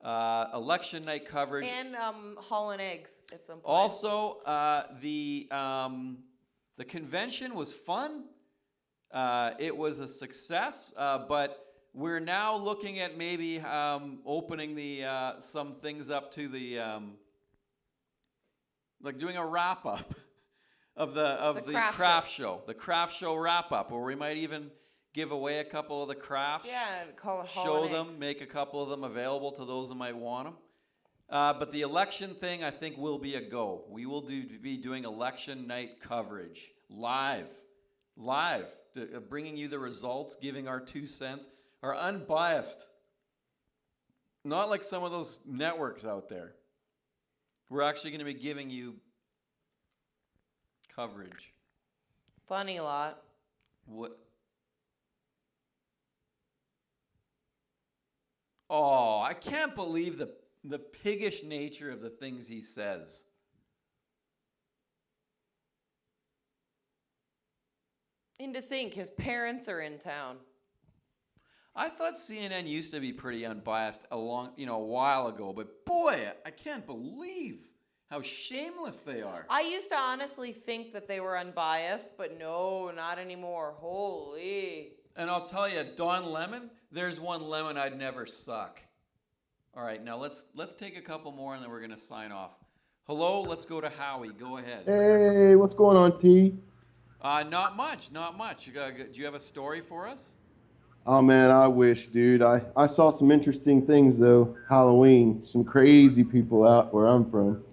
Election night coverage. And Haulin Eggs at some point. Also, the convention was fun. It was a success, but we're now looking at maybe opening some things up to the like doing a wrap up of the craft show. The craft show wrap up, where we might even give away a couple of the crafts. Yeah, and call it show Haulin them, Eggs. make a couple of them available to those who might want them. But the election thing, I think, will be a go. We will be doing election night coverage live, bringing you the results, giving our 2 cents, our unbiased, not like some of those networks out there. We're actually going to be giving you coverage. Funny lot. What? Oh, I can't believe the piggish nature of the things he says. And to think, his parents are in town. I thought CNN used to be pretty unbiased a while ago, but boy, I can't believe how shameless they are. I used to honestly think that they were unbiased, but no, not anymore. Holy. And I'll tell you, Don Lemon, there's one lemon I'd never suck. All right, now let's take a couple more and then we're gonna sign off. Hello, let's go to Howie. Go ahead. Hey, what's going on, T? Not much. Do you have a story for us? Oh man, I wish, dude. I saw some interesting things though. Halloween, some crazy people out where I'm from.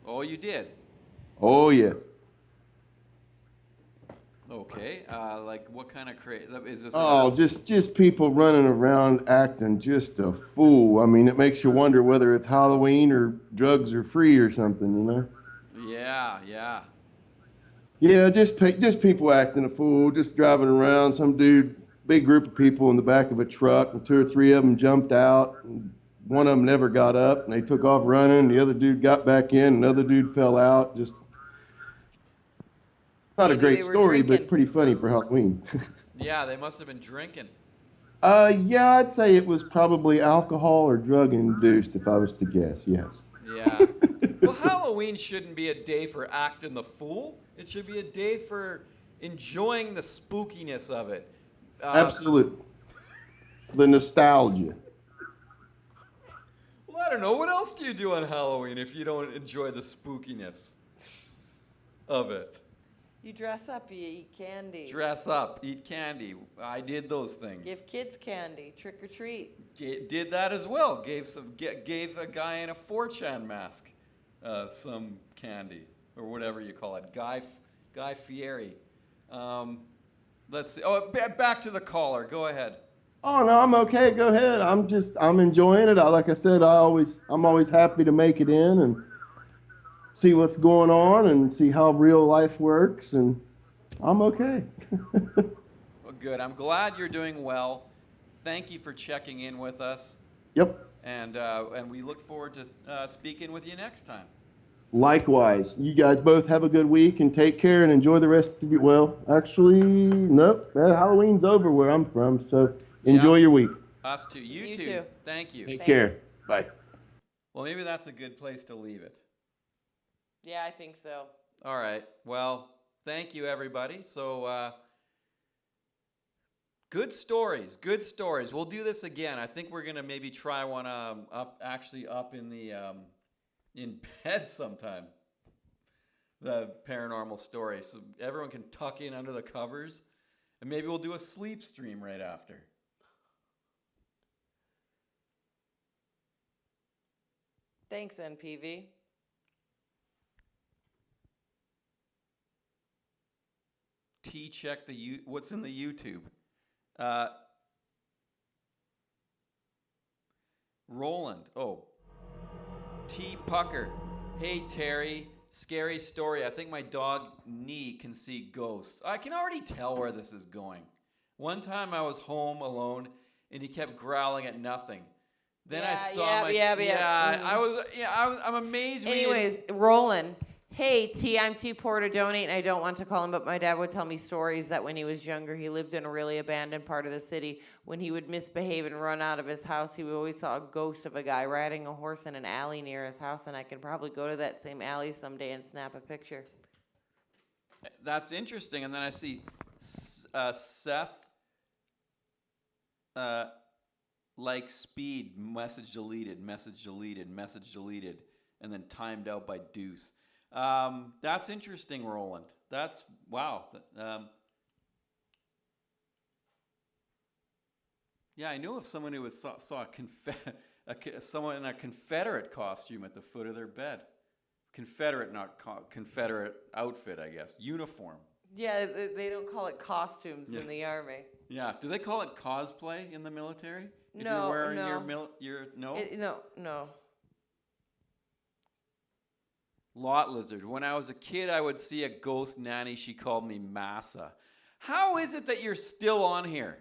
Oh, you did? Oh yes. Okay, like what kind of crazy? Is this? Oh, just people running around acting just a fool. I mean, it makes you wonder whether it's Halloween or drugs are free or something, you know? Yeah. Yeah, just people acting a fool, just driving around. Some dude, big group of people in the back of a truck, and 2 or 3 of them jumped out. And one of them never got up, and they took off running. The other dude got back in, another dude fell out. Just not a Maybe great they were story, but drinking. pretty funny for Halloween. Yeah, they must have been drinking. Yeah, I'd say it was probably alcohol or drug induced, if I was to guess. Yes. Yeah. Well, Halloween shouldn't be a day for acting the fool. It should be a day for enjoying the spookiness of it. Absolutely. The nostalgia. Well, I don't know. What else do you do on Halloween if you don't enjoy the spookiness of it? You dress up, you eat candy. Dress up, eat candy. I did those things. Give kids candy, trick or treat. Did that as well. Gave a guy in a 4chan mask some candy or whatever you call it. Guy Fieri. Let's see. Oh, back to the caller. Go ahead. Oh no, I'm okay. Go ahead. I'm enjoying it. Like I said, I'm always happy to make it in and see what's going on and see how real life works, and I'm okay. Well, good. I'm glad you're doing well. Thank you for checking in with us. Yep. And we look forward to speaking with you next time. Likewise. You guys both have a good week and take care and enjoy the rest of your. Well, actually, nope. Halloween's over where I'm from, so enjoy your week. Us too. You too. Thank you. Take care. Bye. Well, maybe that's a good place to leave it. Yeah, I think so. All right. Well, thank you, everybody. So, good stories. Good stories. We'll do this again. I think we're gonna maybe try one up in the in bed sometime. The paranormal story, so everyone can tuck in under the covers, and maybe we'll do a sleep stream right after. Thanks, NPV. Check what's in the YouTube. Roland. Oh. T Pucker. Hey Terry. Scary story. I think my dog Nee can see ghosts. I can already tell where this is going. One time I was home alone and he kept growling at nothing. Then I saw I'm amazed. Anyways, Roland. Hey, T, I'm too poor to donate, and I don't want to call him, but my dad would tell me stories that when he was younger, he lived in a really abandoned part of the city. When he would misbehave and run out of his house, he always saw a ghost of a guy riding a horse in an alley near his house, and I can probably go to that same alley someday and snap a picture. That's interesting. And then I see Seth, like speed, message deleted, and then timed out by Deuce. That's interesting, Roland. That's wow. Yeah, I knew of someone who saw someone in a Confederate costume at the foot of their bed. Confederate, not Confederate outfit, I guess. Uniform. Yeah, they don't call it costumes in the Army. Yeah. Do they call it cosplay in the military? If No, you're wearing no. No? Lot lizard. When I was a kid, I would see a ghost nanny. She called me Massa. How is it that you're still on here?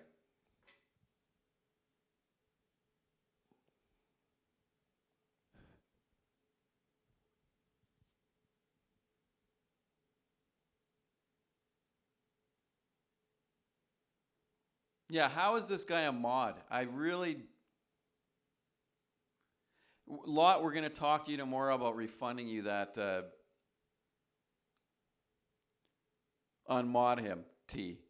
Yeah, how is this guy a mod? Lot, we're going to talk to you tomorrow about refunding you that, unmod him, T.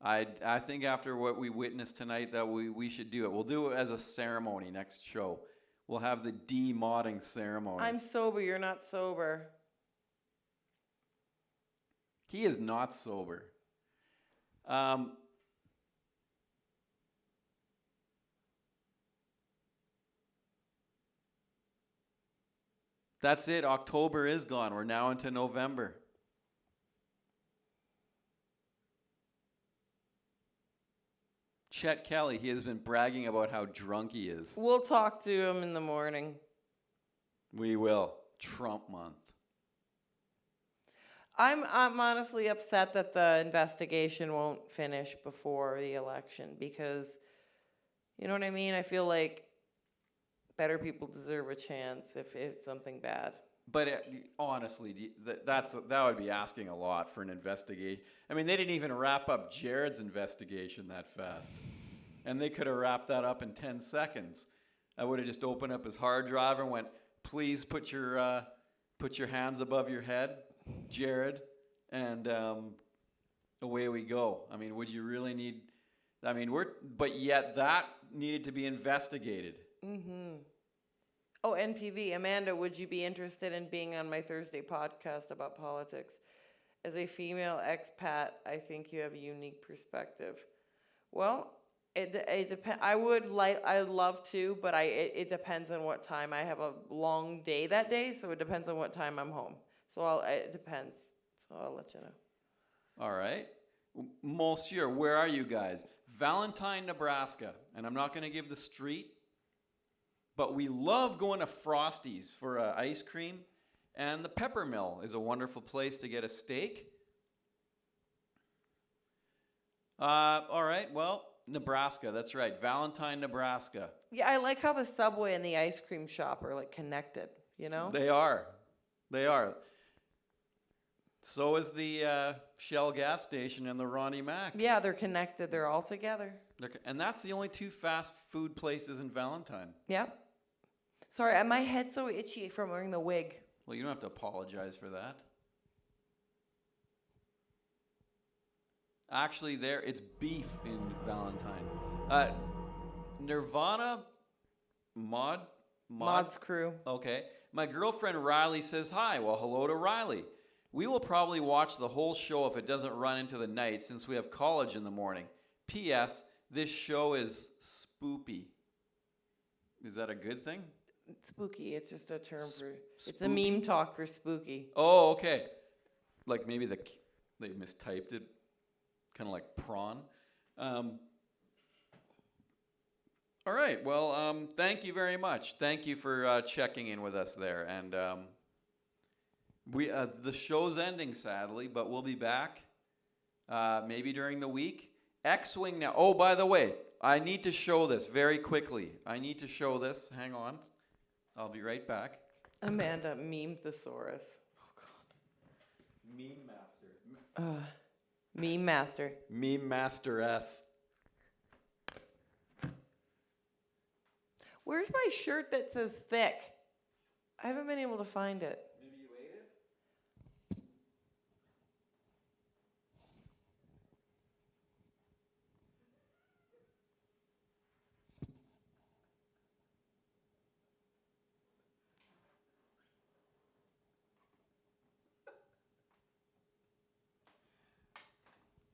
I think after what we witnessed tonight that we should do it. We'll do it as a ceremony next show. We'll have the demodding ceremony. I'm sober, you're not sober. He is not sober. That's it. October is gone. We're now into November. Chet Kelly, he has been bragging about how drunk he is. We'll talk to him in the morning. We will. Trump month. I'm honestly upset that the investigation won't finish before the election because, you know what I mean? I feel like better people deserve a chance if it's something bad. But honestly, that would be asking a lot for an investigation. I mean, they didn't even wrap up Jared's investigation that fast. And they could have wrapped that up in 10 seconds. I would have just opened up his hard drive and went, please put your hands above your head, Jared, and away we go. I mean, would you really need, but yet that needed to be investigated. Mm-hmm. Oh, NPV. Amanda, would you be interested in being on my Thursday podcast about politics? As a female expat, I think you have a unique perspective. Well, it depends. I'd love to, but it depends on what time. I have a long day that day, so it depends on what time I'm home. So it depends. So I'll let you know. All right. Monsieur, where are you guys? Valentine, Nebraska. And I'm not going to give the street, but we love going to Frosty's for ice cream. And the Pepper Mill is a wonderful place to get a steak. All right, well, Nebraska, that's right. Valentine, Nebraska. Yeah, I like how the Subway and the ice cream shop are like connected, you know? They are. So is the Shell gas station and the Ronnie Mac. Yeah, they're connected. They're all together. And that's the only two fast food places in Valentine. Yep. Sorry, my head's so itchy from wearing the wig. Well, you don't have to apologize for that. Actually, it's beef in Valentine. Nirvana Mod's crew. Okay. My girlfriend Riley says hi. Well, hello to Riley. We will probably watch the whole show if it doesn't run into the night since we have college in the morning. P.S. This show is spoopy. Is that a good thing? Spooky. It's just a term for... It's a meme talk for spooky. Oh, okay. Like maybe they mistyped it. Kind of like prawn. All right. Well, thank you very much. Thank you for checking in with us there. And the show's ending, sadly, but we'll be back maybe during the week. X-Wing now. Oh, by the way, I need to show this very quickly. Hang on. I'll be right back. Amanda, meme thesaurus. Oh, God. Meme master. Meme master. Meme master S. Where's my shirt that says thick? I haven't been able to find it. Maybe you ate it?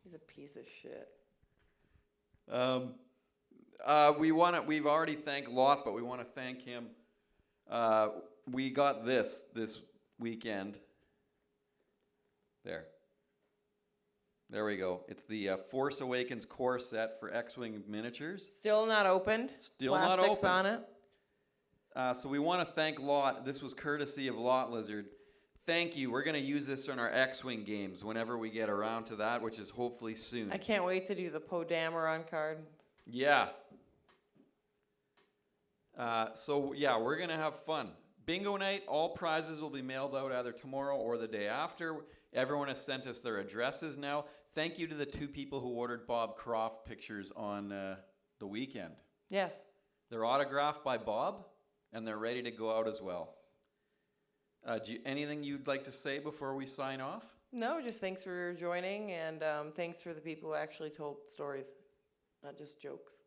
He's a piece of shit. We've already thanked Lot, but we want to thank him. We got this weekend. There we go. It's the Force Awakens core set for X-Wing miniatures. Still not opened. Plastics on it. So we want to thank Lot. This was courtesy of Lot Lizard. Thank you. We're going to use this in our X-Wing games whenever we get around to that, which is hopefully soon. I can't wait to do the Poe Dameron card. Yeah. We're going to have fun. Bingo night, all prizes will be mailed out either tomorrow or the day after. Everyone has sent us their addresses now. Thank you to the 2 people who ordered Bob Croft pictures on the weekend. Yes. They're autographed by Bob, and they're ready to go out as well. Anything you'd like to say before we sign off? No, just thanks for joining, and thanks for the people who actually told stories, not just jokes.